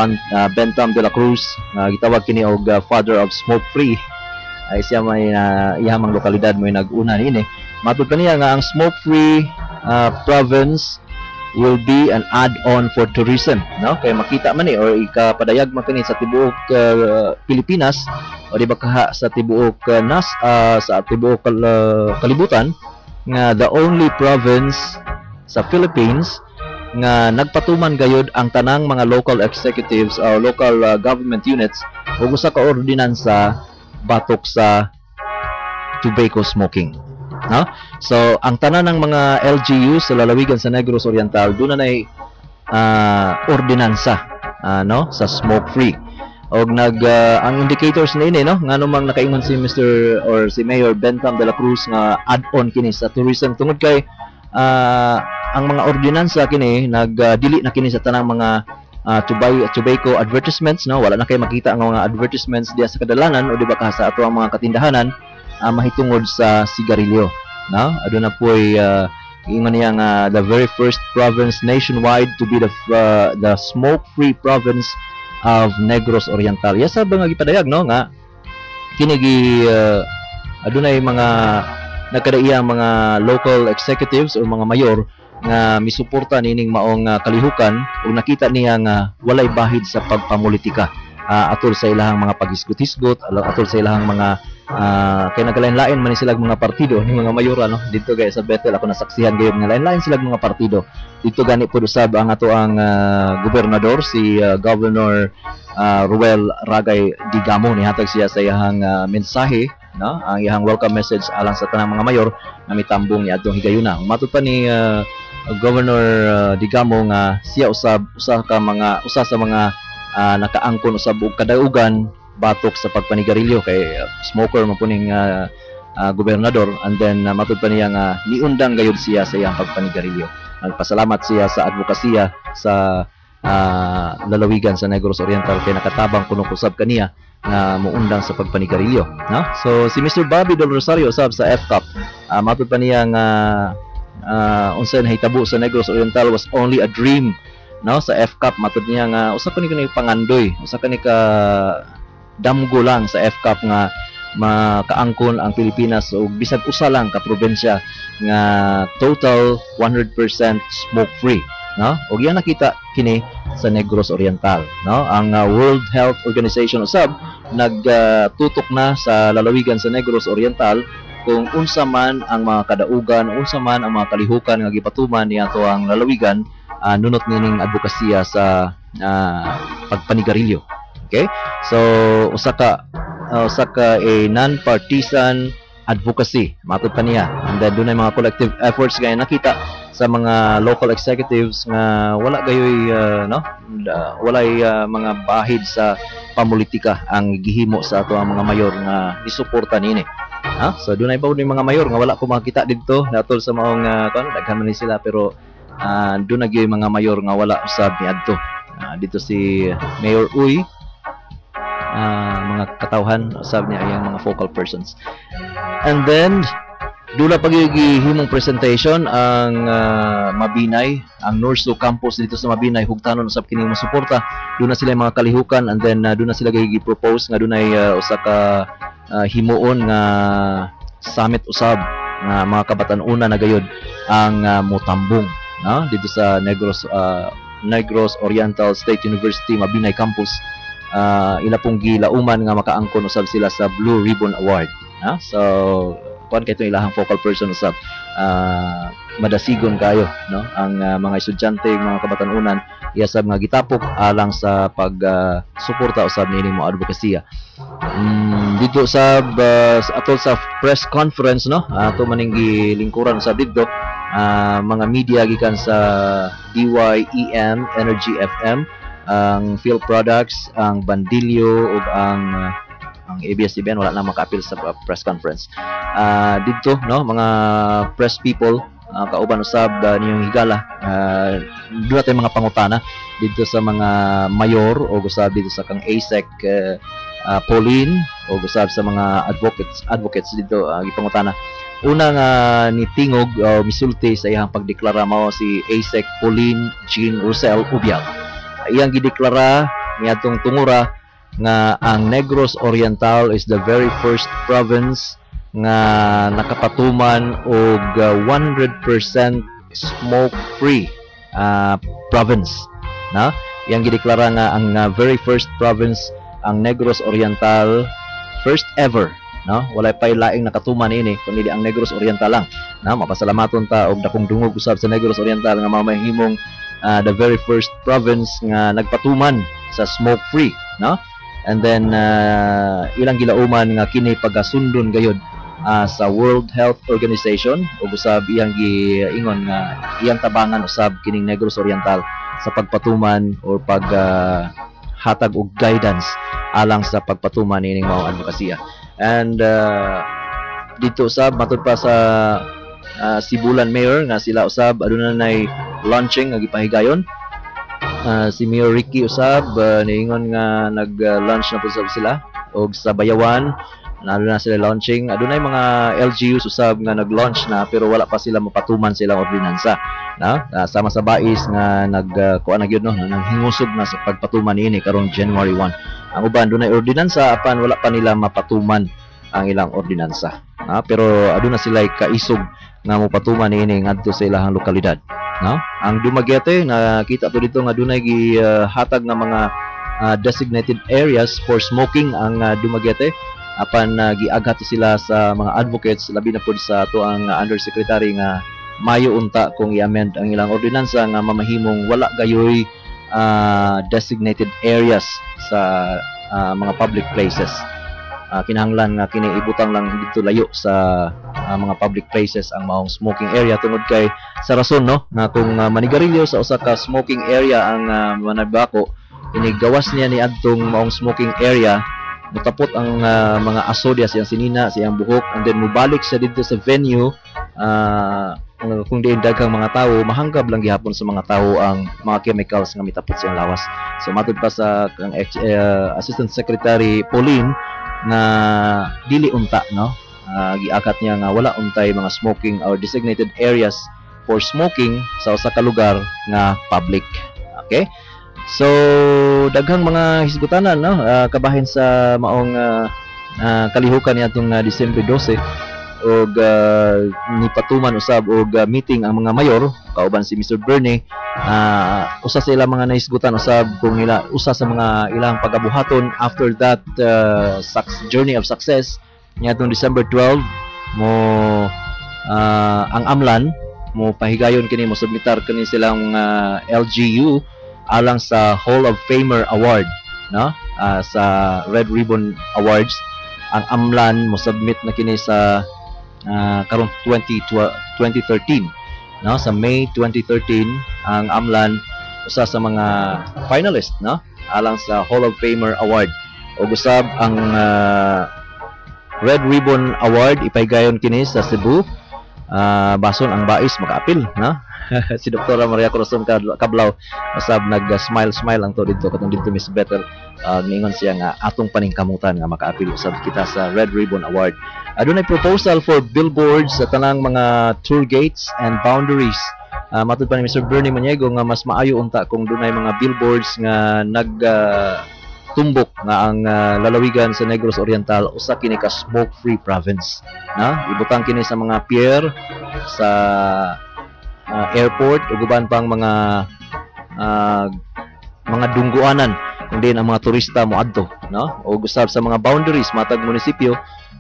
Bentam de la Cruz gitawag kini og father of smoke free, ay siya may ihamang lokalidad mo nag-una niini. Matud kaniya nga ang smoke free province will be an add-on for tourism, no? Kay makita man or ikapadayag man kini sa tibuok Pilipinas o di ba kaha sa tibuok sa tibuok kalibutan nga the only province sa Philippines nga nagpatuman gayud ang tanang mga local executives o local government units ug usa ka ordinansa batok sa tobacco smoking, no? So ang tanan ng mga LGU sa lalawigan sa Negros Oriental doon na ordinansa no sa smoke free og ang indicators na ini no ngano mang nakaingon si Mr. or si Mayor Bentham de la Cruz nga add-on kini sa tourism tungod kay ang mga ordinansa kini dili na kini sa tanang mga tobacco advertisements, no? Wala na kay makita ang mga advertisements diya sa kadalanan o di ba sa ato ang mga katindahanan mahitungod sa sigarilyo, no? Aduna poy ingon niya nga the very first province nationwide to be the smoke-free province of Negros Oriental. Yasa ba nga gipadayag, no, nga kinigi adunay mga nagkadaiyang mga local executives o mga mayor nga misuporta nining maong kalihukan ug nakita niya nga walay bahid sa pagpamulitika atol sa ilahang mga paghisgot-hisgot, atol sa ilahang mga kay nagalain-lain man silang mga partido ni mga mayora, no? Dito gay sa Bethel ako nasaksihan gayud nga lain-lain silang mga partido. Dito gani pod usab ang ato ang gobernador si Governor Ruel Ragay Digamo nihatag siya sa iyang mensahe, no? Ang iyang welcome message alang sa tanang mga mayor na mitambong niadtong higayuna. Matod pa ni Governor Digamo nga siya usa sa mga nakaangkon usab og kadaugan batok sa pagpanigarilyo kay smoker man puning gobernador, and then matod pa niya nga niundang gayud siya sa iyang pagpanigarilyo. Nagpasalamat siya sa advokasya sa lalawigan sa Negros Oriental kay nakatabang kuno usab kaniya nga muundang sa pagpanigarilyo, no? So si Mr. Bobby Del Rosario usab sa FCAP matod pa niya nga unsay nahitabo sa Negros Oriental was only a dream, no? Sa FCAP matod niya nga usa kani pangandoy, usa kani ka damgo lang sa FCAP nga makaangkon ang Pilipinas o bisag usa lang ka probinsya nga total 100% smoke free, no? Og yan nakita kini sa Negros Oriental, no? Ang World Health Organization usab nagtutok na sa lalawigan sa Negros Oriental kung unsa man ang mga kadaugan, unsa man ang mga kalihukan nga gipatuman niya to ang lalawigan nunot nining advokasya sa pagpanigarilyo. Okay? So usa ka a non-partisan advocacy matod pa niya, and then dunay mga collective efforts kay nakita sa mga local executives nga wala gayoy walay mga bahid sa pamulitika ang gihimo sa ato ang mga mayor nga gisuporta nini. So dunay pa ni mga mayor nga wala ko makita didto natol sa maong daghan man sila pero dunay gyud mga mayor nga wala usab niadto. Dito si Mayor Uy, mga katawhan usab niya ayang mga focal persons. And then dula pagigihimong presentation ang Mabinay, ang Norso campus dito sa Mabinay hugtanon usab kini masuporta. Doon na sila mga kalihukan, and then doon na sila gigi-propose nga dunay usa ka himuon nga summit usab nga mga kabatan-una na gayud ang motambong, no? Dito sa Negros Oriental State University Mabinay campus. Ila pong gilauman nga makaangkon usab sila sa Blue Ribbon Award, no? So kuan kay itong ilahang focal person usab madasigon kayo, no? Ang mga estudyante, mga kabatan-unan iyasab nga gitapok alang sa pag suporta usab nining mga advokasya. Dito sa atol sa press conference, no? Ato maning gilingkuran usab didto mga media gikan sa DYEM Energy FM, ang Field Products, ang Bandilyo ug ang ABS-CBN wala na maka-appeal sa press conference. Dito, no, mga press people kauban usab niyong higala dula tay mga pangutana dito sa mga mayor o usab dito sa kang ASEC Pauline o usab sa mga advocates dito gipangutana. Una nga nitingog misulti sa iyang pagdeklara mao si ASEC Pauline Jean Rosel Ubiag. Iyang gideklara niadtong tungura nga ang Negros Oriental is the very first province nga nakapatuman og 100% smoke free province, na yang gideklara nga ang very first province ang Negros Oriental, first ever, no, walay pay laing nakatuman ini kundi ang Negros Oriental lang, na mapasalamaton ta og dakong dungog usab sa Negros Oriental nga mamahimong the very first province nga nagpatuman sa smoke free, no. And then ilang gilauman nga kini pagasundon gayud sa World Health Organization ug usab iyang giingon nga iyang tabangan usab kining Negros Oriental sa pagpatuman o hatag og guidance alang sa pagpatuman nining maong advokasya. And dito usab matud pa sa Sibulan Mayor nga sila usab aduna nay launching nga gipahigayon. Si Mayor Ricky usab niingon nga nag-launch na po sila og sa Bayawan na sila launching. Adunay mga LGUs usab nga nag-launch na pero wala pa sila mapatuman silang ordinansa, na sama sa Bais nga kuan na gyud no, nanghingusog na sa pagpatuman ini karong January 1. Ang uban dunay ordinansa apan wala pa nila mapatuman ang ilang ordinansa, pero aduna sila kaisog nga mopatuman ini ngadto sa ilang lokalidad, no. Ang Dumaguete nakita to dito nga dunay gihatag nga mga designated areas for smoking ang Dumaguete apan giaghat sila sa mga advocates labi na pud sa ato ang undersecretary nga mayo unta kung i-amend ang ilang ordinansa nga mamahimong wala gayoy designated areas sa mga public places. Kinahanglan nga kini ibutang lang dito layo sa mga public places ang maong smoking area tungod kay sa rason no na kung manigarilyo sa usa ka smoking area ang manabako ini gawas niya ni adtong maong smoking area, mutapot ang mga asodya siyang sinina, siyang buhok, and then mubalik siya dito sa venue. Kung diin daghang mga tao, mahanggab lang gihapon sa mga tao ang mga chemicals nga mitapot siyang lawas. So matud pa sa Assistant Secretary Pauline na dili unta no, giakat niya nga wala untay mga smoking or designated areas for smoking sa usa ka lugar nga public. Okay? So daghang mga hisgutanan no, kabahin sa maong kalihukan niadtong Disyembre 12 og nipatuman usab og meeting ang mga mayor kauban si Mr. Bernie. Usa sa ilang mga nahisgutan usab kung usa sa mga ilang pagabuhaton after that journey of success niadtong December 12 mo ang Amlan mo pahigayon kini mo submitar kini silang LGU alang sa Hall of Famer Award, no, sa Red Ribbon Awards. Ang Amlan mo submit na kini sa karong 2013, no, sa May 2013 ang Amlan usa sa mga finalist, no, alang sa Hall of Famer Award. O usab ang Red Ribbon Award ipahigayon kini sa Cebu. Bason ang Bais makaapil, no. Si Dr. Maria Corazon Cablaw usab nag-smile lang to dito katong dito Miss Better, ningon siya nga atong paningkamutan nga makaapil usab kita sa Red Ribbon Award. Adunay proposal for billboards sa tanang mga tour gates and boundaries. Matud pa ni Mr. Bernie Maniego nga mas maayo unta kung dunay mga billboards nga tumbok nga ang lalawigan sa Negros Oriental usa kini ka smoke-free province, na ibutang kini sa mga pier, sa airport ug uban pang mga dungguanan kung din ang mga turista moadto, no, ug usab sa mga boundaries matag munisipyo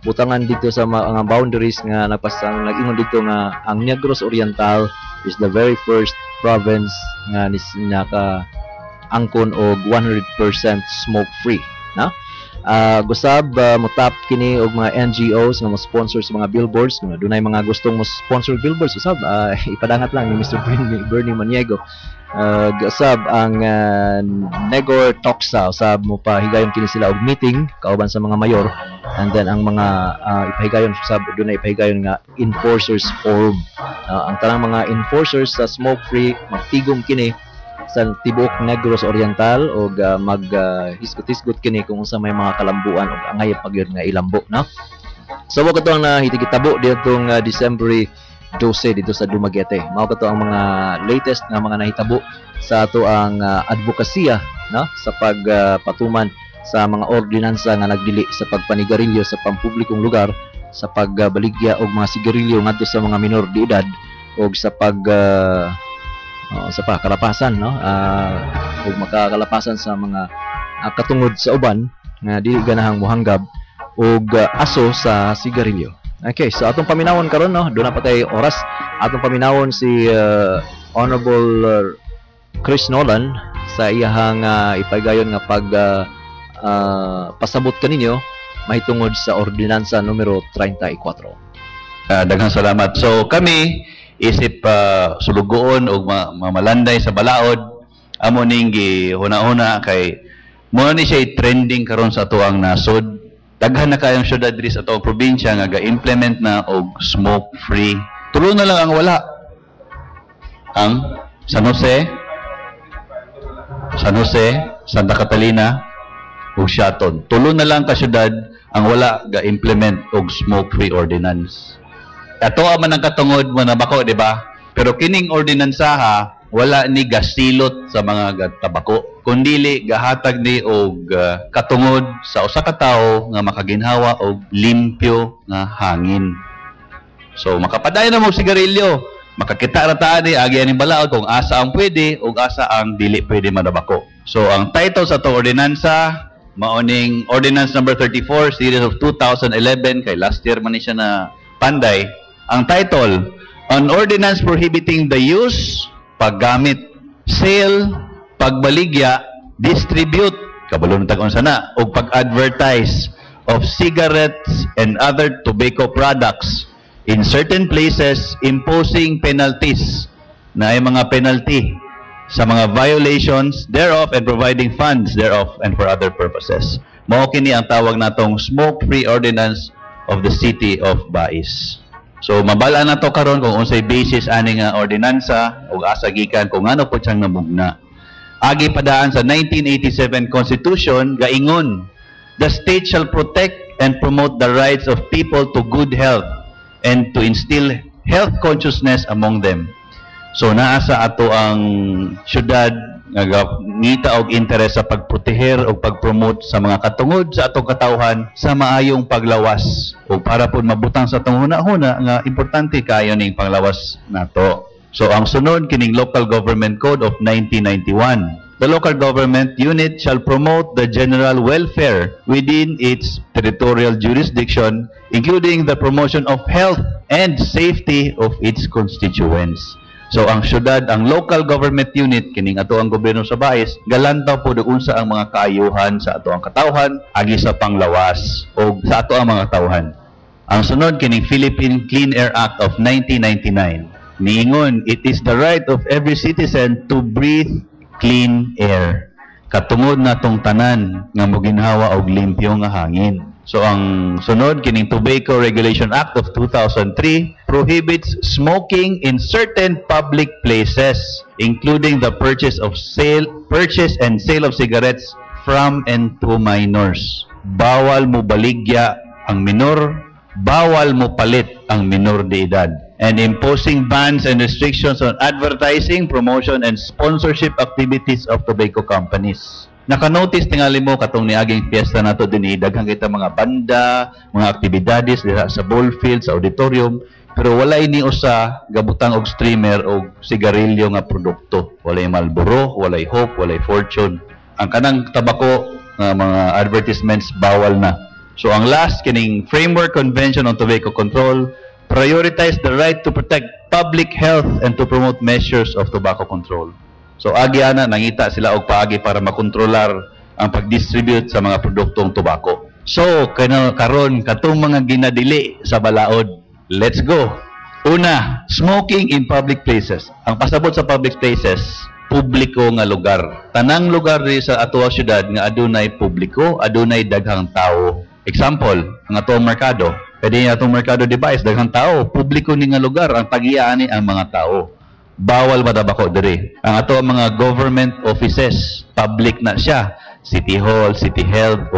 butangan dito sa mga boundaries nga nag-ingon dito nga ang Negros Oriental is the very first province nga naka angkon og 100% smoke free, na. Gusab motap kini og mga NGOs nga mo-sponsor sa mga billboards. Kung dunay mga gustong mo-sponsor billboards usab ipadangat lang ni Mr. Bernie Maniego. Gusab ang Negor Toxa usab mo pahigayon kini sila og meeting kauban sa mga mayor, and then ang mga ipahigayon usab dunay ipahigayon nga enforcers forum. Ang tanang mga enforcers sa smoke free magtigom kini sa tibuok Negros Oriental o mag-hisgot-hisgot kini kung unsa may mga kalambuan o angay pagyud nga ilambo, no. So mo kato ang nahitigitabo ditong December 12 dito sa Dumaguete. Mao kato ang mga latest nga mga nahitabo sa ato ang advokasya, no, sa pagpatuman sa mga ordinansa nga nagdili sa pagpanigarilyo sa pampublikong lugar, sa pagbaligya og mga sigarilyo ngadto sa mga minor de edad, og sa Sa pa kalapasan no. Ug makakalapasan sa mga katungod sa uban nga dili ganahang mohanggab og aso sa sigarilyo. Okay, so atong paminawon karon no, do na patay oras. Atong paminawon si Honorable Chris Nolan sa iyahang ipagayon nga pasabot kaninyo mahitungod sa ordinansa numero 34. Daghang salamat. So kami isip sulugoon o mamalanday sa balaod amo ning gihuna-huna kay mo ni siya trending karon sa atuang nasod. Daghan na kayong syudad diri sa atuang probinsya nga ga-implement na og smoke free. Tulo na lang ang wala. Ang San Jose, Santa Catalina ug Shaton. Tulo na lang ka syudad ang wala ga-implement og smoke free ordinance. Ato man ang katungod mo na bako, di ba? Pero kining ordinansaha wala ni gasilot sa mga tabako, kundili gahatag ni og katungod sa usa ka tawo nga makaginhawa og limpyo nga hangin. So makapadayon na mo sigarilyo, makakita ra ta ni agi ani balaod kung asa ang pwede ug asa ang dili pwede madabako. So ang title sa to ordinansa mao ning Ordinance number 34 series of 2011 kay last year man ni siya na panday. Ang title, An Ordinance Prohibiting the Use, Paggamit, Sale, Pagbaligya, Distribute, kabalon tag unsa na, o pag-advertise of cigarettes and other tobacco products in certain places, imposing penalties na ay mga penalty sa mga violations thereof and providing funds thereof and for other purposes. Mao kini ang tawag natong Smoke-Free Ordinance of the City of Bais. So mabala na to karon kung unsay basis ani nga ordinansa ug asa gikan kung ano po siyang namugna. Agi padaan sa 1987 Constitution gaingon, the state shall protect and promote the rights of people to good health and to instill health consciousness among them. So naa sa ato ang syudad nga ngita og interes sa pagproteher o pagpromote sa mga katungod sa atong katawhan sa maayong paglawas o para pud mabutang sa atong hunahuna nga importante kayo ning panglawas nato. So ang sunod kining Local Government Code of 1991. The local government unit shall promote the general welfare within its territorial jurisdiction, including the promotion of health and safety of its constituents. So ang syudad, ang local government unit kining ato ang gobyerno sa Bais, galantaw po doon sa ang mga kaayuhan sa ato ang katawhan agi sa panglawas o sa ato ang mga tawhan. Ang sunod kining Philippine Clean Air Act of 1999. Niingon, it is the right of every citizen to breathe clean air. Katungod natong tanan nga moginhawa og limpyo nga hangin. So ang sunod kining Tobacco Regulation Act of 2003 prohibits smoking in certain public places, including the purchase and sale of cigarettes from and to minors. Bawal mo baligya ang minor, bawal mo palit ang minor de edad, and imposing bans and restrictions on advertising, promotion, and sponsorship activities of tobacco companies. Naka-notice tingali mo katong niaging fiesta nato dinhi daghang kita mga banda, mga aktibidades diha sa ball field, sa auditorium, pero walay ni usa gabutang og streamer og sigarilyo nga produkto. Walay Marlboro, walay Hope, walay Fortune. Ang kanang tabako nga mga advertisements bawal na. So ang last kining Framework Convention on Tobacco Control prioritize the right to protect public health and to promote measures of tobacco control. So agi ana nangita sila og paagi para makontrolar ang pag-distribute sa mga produktong tobacco. So karon katong mga ginadili sa balaod, let's go. Una, smoking in public places. Ang pasabot sa public places, publiko nga lugar. Tanang lugar diri sa atoa syudad nga adunay publiko, adunay daghang tawo. Example, ang atong merkado. Pwede atong merkado device, daghang tao, publiko ni nga lugar, ang tagiyaani ang mga tao. Bawal madabako diri. Ang ato mga government offices, public na siya. City Hall, City Health,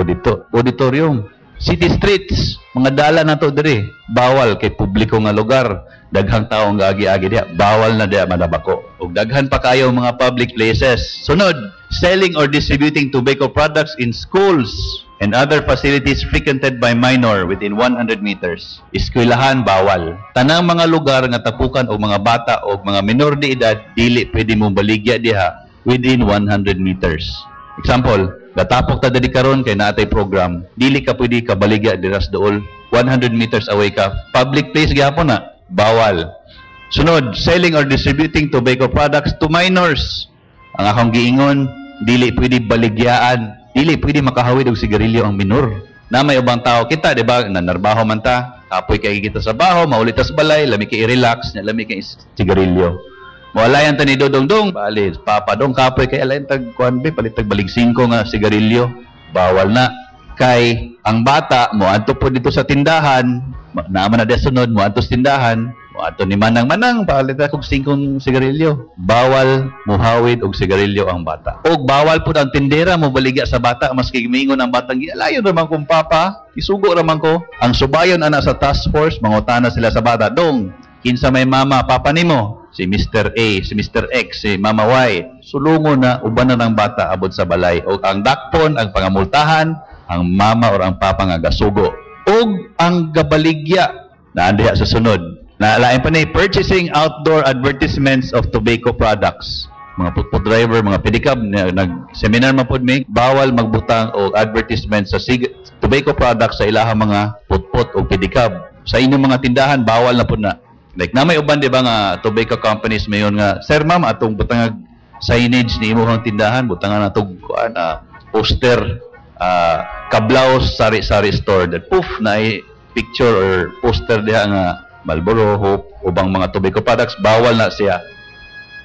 auditorium, city streets, mga dala na to diri. Bawal kay publiko nga lugar. Daghang tao nga agi-agi diha, bawal na diha madabako. Ug daghan pa kayo mga public places. Sunod, selling or distributing tobacco products in schools, and other facilities frequented by minor within 100 meters. Eskwelahan bawal. Tanang mga lugar nga tapukan o mga bata o mga minor de edad dili pwede mo baligya diha within 100 meters. Example, gatapok ta diri karon kay naatay program, dili ka pwede ka baligya diras dool 100 meters away ka. Public place gyapon na bawal. Sunod, selling or distributing tobacco products to minors. Ang akong giingon, dili pwede baligyaan. Dili pwede makahawid og sigarilyo ang minor. Na may ubang tao kita, di ba? Nanarbaho man ta, kapoy kay kita sa baho, maulit tas balay, lami kay i-relax, lami kay sigarilyo. Mawalayan ta ni Dodong, bali, Papa Dong, kapoy kay alayan tag kuanbe, palit tag balig 5 nga sigarilyo. Bawal na. Kay ang bata mo adto po dito sa tindahan, naaman na desunod mo adto sa tindahan, mo adto ni manang-manang palit akong 5 sigarilyo. Bawal muhawid og sigarilyo ang bata. Og bawal pud ang tindera mo baligya sa bata maski mingon ang batang gialayon raman kong papa, isugo raman ko. Ang subayon ana sa task force mangutana sila sa bata, dong, kinsa may mama papa nimo? Si Mr. A, si Mr. X, si Mama Y. Sulungo na uban na ng bata abot sa balay. Og ang dakpon, ang pangamultahan, ang mama or ang papa nga gasugo. Og ang gabaligya na andiha sa sunod. Naalain pa ni purchasing outdoor advertisements of tobacco products. Mga putput driver, mga pedicab, nag-seminar man pod mi, bawal magbutang og advertisement sa tobacco products sa ilahang mga putput o pedicab. Sa inyong mga tindahan, bawal na pod na. Like na may uban di ba nga tobacco companies mayon nga, sir ma'am atong butang signage ni imong tindahan, butangan natong poster, kablaos sari-sari store that poof na picture or poster diha nga Marlboro, Hope, ubang mga tobacco products, bawal na siya.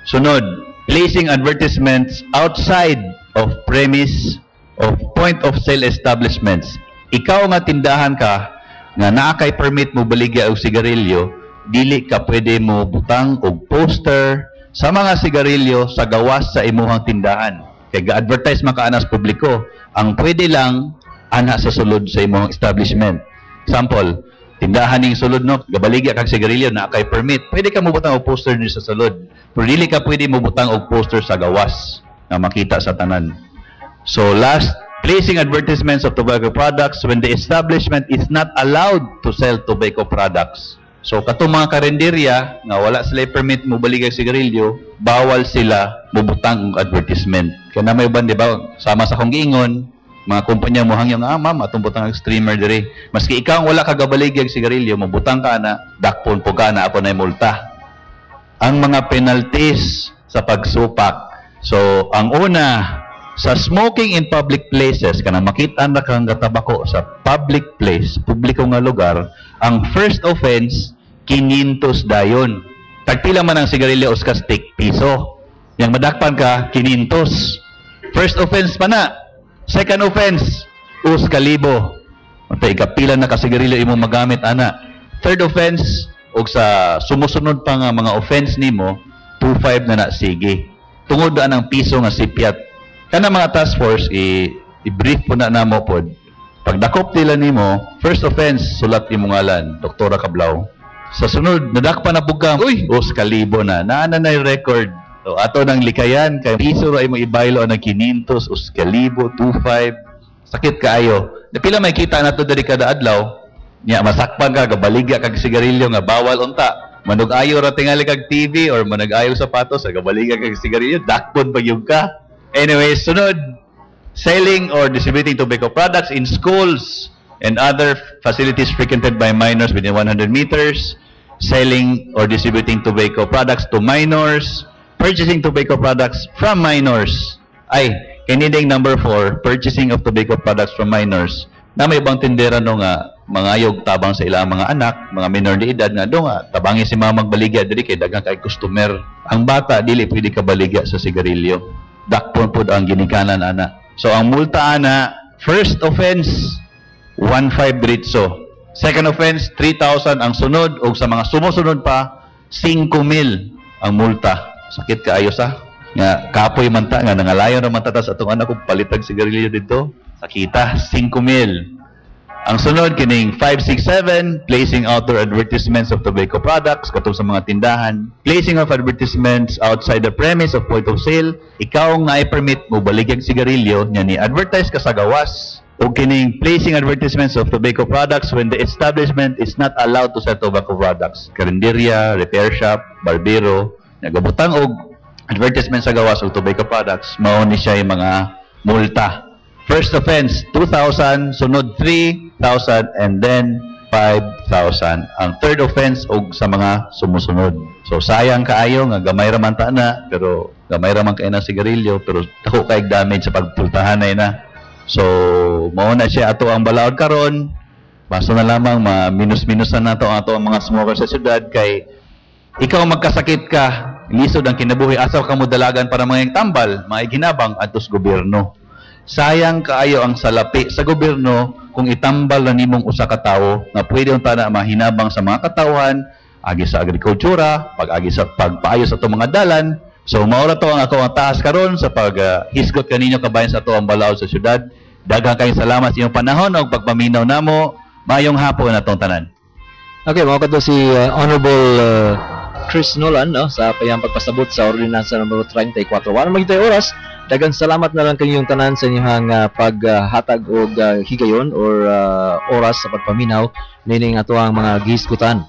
Sunod, placing advertisements outside of premise of point of sale establishments. Ikaw nga tindahan ka nga naa kay permit mo baligya og sigarilyo, dili ka pwede mo butang og poster sa mga sigarilyo sa gawas sa imuhang tindahan. Kay ga-advertise man ka ana sa publiko. Ang pwede lang ana sa sulod sa imuhang establishment. Example, tindahan ning sulod no, gabaligya kag sigarilyo na kay permit. Pwede ka mo butang og poster ni sa sulod. Pero dili ka pwede mo butang og poster sa gawas na makita sa tanan. So last, placing advertisements of tobacco products when the establishment is not allowed to sell tobacco products. So katong mga karenderya nga wala sila permit mo baligya sigarilyo, bawal sila mubutang og advertisement. Kaya na may uban di ba sama sa kong giingon, mga kumpanya mo hangyang ma'am atong butang og streamer diri. Maski ikaw wala ka gabaligya sigarilyo, mubutang ka na, dakpon po ka na ako na multa. Ang mga penalties sa pagsupak. So ang una, sa smoking in public places, kana makita na kang tabako sa public place, publiko nga lugar, ang first offense, 500 dayon. Tagpila man ang sigarilyo o stick, piso. Yang madakpan ka, 500. First offense pa na. Second offense, 1,000. Matay, kapila na ka sigarilyo imo magamit, ana. Third offense, o sa sumusunod pa nga mga offense nimo, 2,500 na sige. Tungod na ang piso nga sipyat. Kana mga task force, i-brief po na namo pod. Pag dakop nila nimo, first offense, sulat imo ngalan, Doktora Cablaw. Sa sunod, nadakpa na bugam, uy, 2,000 na. Naana na yung record. So, ato nang likayan, kay piso ra imo ibaylo ang 500, 2,000, 2,500. Sakit kaayo. Napila may kita na to dari kada adlaw, nya masakpan ka, gabaligya kag sigarilyo nga bawal unta. Manug-ayo ra tingali kag TV or manug-ayo sapatos, gabaligya kag sigarilyo, dakpon pag yung ka. Anyway, sunod, selling or distributing tobacco products in schools and other facilities frequented by minors within 100 meters, selling or distributing tobacco products to minors, purchasing tobacco products from minors. Ay, kiniding number 4, purchasing of tobacco products from minors. Na may ibang tindera no nga, mangayog tabang sa ilang mga anak, mga minor de edad nga, do nga, tabangin si mama magbaligya, dili kay dagang kay customer. Ang bata, dili pwede ka baligya sa sigarilyo. Dakpon po ang ginikanan, ana. So, ang multa, ana, first offense, 1,500 diretso. Second offense, 3,000 ang sunod, o sa mga sumusunod pa, 5,000 ang multa. Sakit kaayo sa? Nga, kapoy man ta, nga nangalayon naman tatas atong anak kung palitag sigarilyo dito. Sakita, 5,000. Ang sunod, kining 5, 6, 7, placing outdoor advertisements of tobacco products, katong sa mga tindahan. Placing of advertisements outside the premise of point of sale. Ikaw nga i-permit mo baligyag sigarilyo, nya ni advertise ka sa gawas. o kining placing advertisements of tobacco products when the establishment is not allowed to sell tobacco products. Karinderya, repair shop, barbero, nagabutang og advertisement sa gawas og tobacco products, mao ni siya yung mga multa. First offense, 2,000, sunod 3,000, and then 5,000. Ang third offense og sa mga sumusunod. So sayang kaayo nga gamay ra man ta na, pero gamay ra man kay na sigarilyo, pero dako kay damage sa pagpultahan na. So mao na siya ato ang balaod karon. Basta na lamang ma-minus-minusan nato ato ang mga smoker sa syudad kay ikaw magkasakit ka, lisod ang kinabuhi, asaw ka mo dalagan para mga tambal, mga ginabang atos gobyerno. Sayang kaayo ang salapi sa gobyerno kung itambal na nimong usa ka tawo na pwede unta na mahinabang sa mga katawhan, agi sa agrikultura, pag-agi sa pagpaayo sa itong mga dalan. So maura to ang ako ang taas karon sa pag-hisgot kaninyo kabayan sa ato ang balaod sa syudad. Daghang kayong salamat sa inyong panahon ug pagpaminaw namo. Mayong hapon atong tanan. Okay, mga kato si Honorable Chris Nolan, no, sa payang pagpasabot sa ordinansa numero 34. Wala magitay oras. Daghang salamat na lang kanyong tanan sa inyong paghatag og higayon or oras sa pagpaminaw nining ato ang mga gihisgutan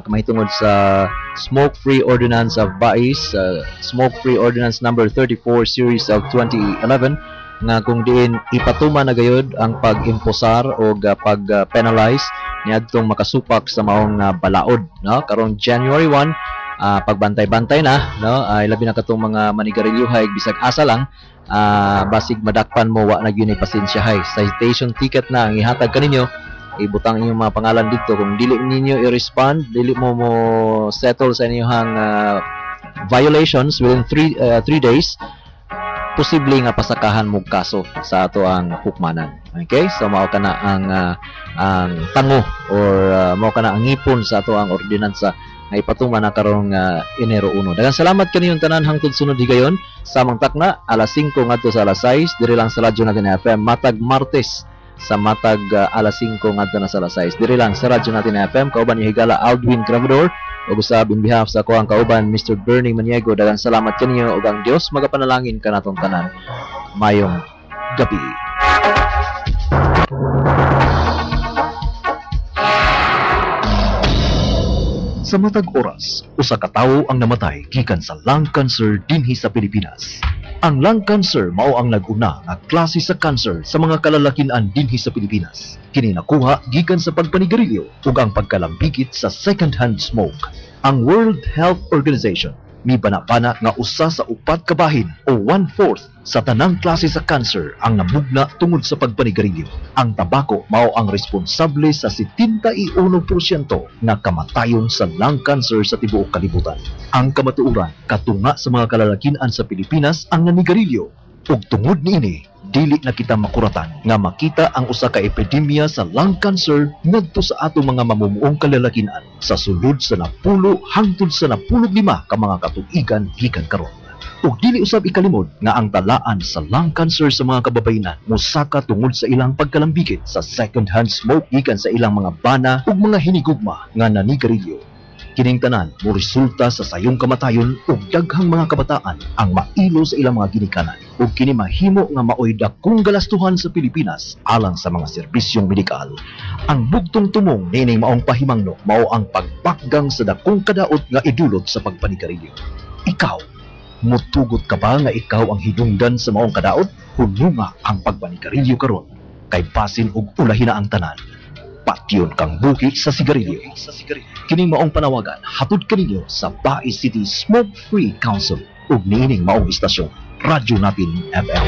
mahitungod sa Smoke-Free Ordinance of Bais, Smoke-Free Ordinance number 34 series of 2011 nga kung diin ipatuman na gayud ang pag-imposar o pag-penalize niadtong makasupak sa maong balaod, no, karong January 1. Pagbantay-bantay na, no, labi na katong mga manigarilyohay bisag asa lang, basig madakpan mo wa na gyud ni pasensyahay. Citation ticket na ang ihatag kaninyo, ibutang inyong mga pangalan dito. Kung dili ninyo i-respond, dili mo settle sa inyong violations within 3 days, posible nga pasakahan mo kaso sa ato ang hukmanan. Okay, so mao kana ang tango or mao kana ang ngipon sa ato ang ordinansa ay patuman na karong Enero 1. Daghang salamat kaniyong tanan hangtod sunod higayon samang takna alas 5 ngadto sa alas 6 diri lang sa radyo natin FM matag Martes sa matag alas 5 ngadto na sa alas 6 diri lang sa radyo natin FM. Kauban ni higala Aldwin Cravador ug usab in behalf sa kuang kauban Mr. Bernie Maniego. Daghang salamat kaniyo ug ang Dios magapanalangin kanatong tanan. Mayong gabi. Sa matag oras, usa ka tawo ang namatay gikan sa lung cancer dinhi sa Pilipinas. Ang lung cancer mao ang nag-una nga klase sa cancer sa mga kalalakian dinhi sa Pilipinas. Kini nakuha gikan sa pagpanigarilyo ug ang pagkalambigit sa second-hand smoke. Ang World Health Organization mibanapana nga usa sa 4 kabahin o 1/4 sa tanang klase sa cancer ang namugna tungod sa pagpanigarilyo. Ang tabako mao ang responsable sa 71% nga kamatayon sa lung cancer sa tibuok kalibutan. Ang kamatuoran katunga sa mga kalalakian sa Pilipinas ang nanigarilyo ug tungod niini dili na kita makuratan nga makita ang usa ka epidemya sa lung cancer ngadto sa atong mga mamumuong kalalakian sa sulod sa 10 hangtod sa 15 ka mga katuigan gikan karon. Ug dili usab ikalimod nga ang talaan sa lung cancer sa mga kababainan mosaka tungod sa ilang pagkalambigit sa second-hand smoke gikan sa ilang mga bana ug mga hinigugma nga nanigarilyo. Kining tanan mo resulta sa sayong kamatayon ug daghang mga kabataan ang mailo sa ilang mga ginikanan ug kini mahimo nga maoy dakong galastuhan sa Pilipinas alang sa mga serbisyong medikal. Ang bugtong tumong nining maong pahimangno mao ang pagpakgang sa dakong kadaot nga idulot sa pagpanigarilyo. Ikaw, mutugot ka ba nga ikaw ang hidungdan sa maong kadaot? Hununga ang pagpanigarilyo karon kay basin ug ulahi na ang tanan. Patyon kang buhi sa sigarilyo. Kining maong panawagan hatod kaninyo sa Bais City Smoke Free Council ug niining maong istasyon Radyo Natin FM.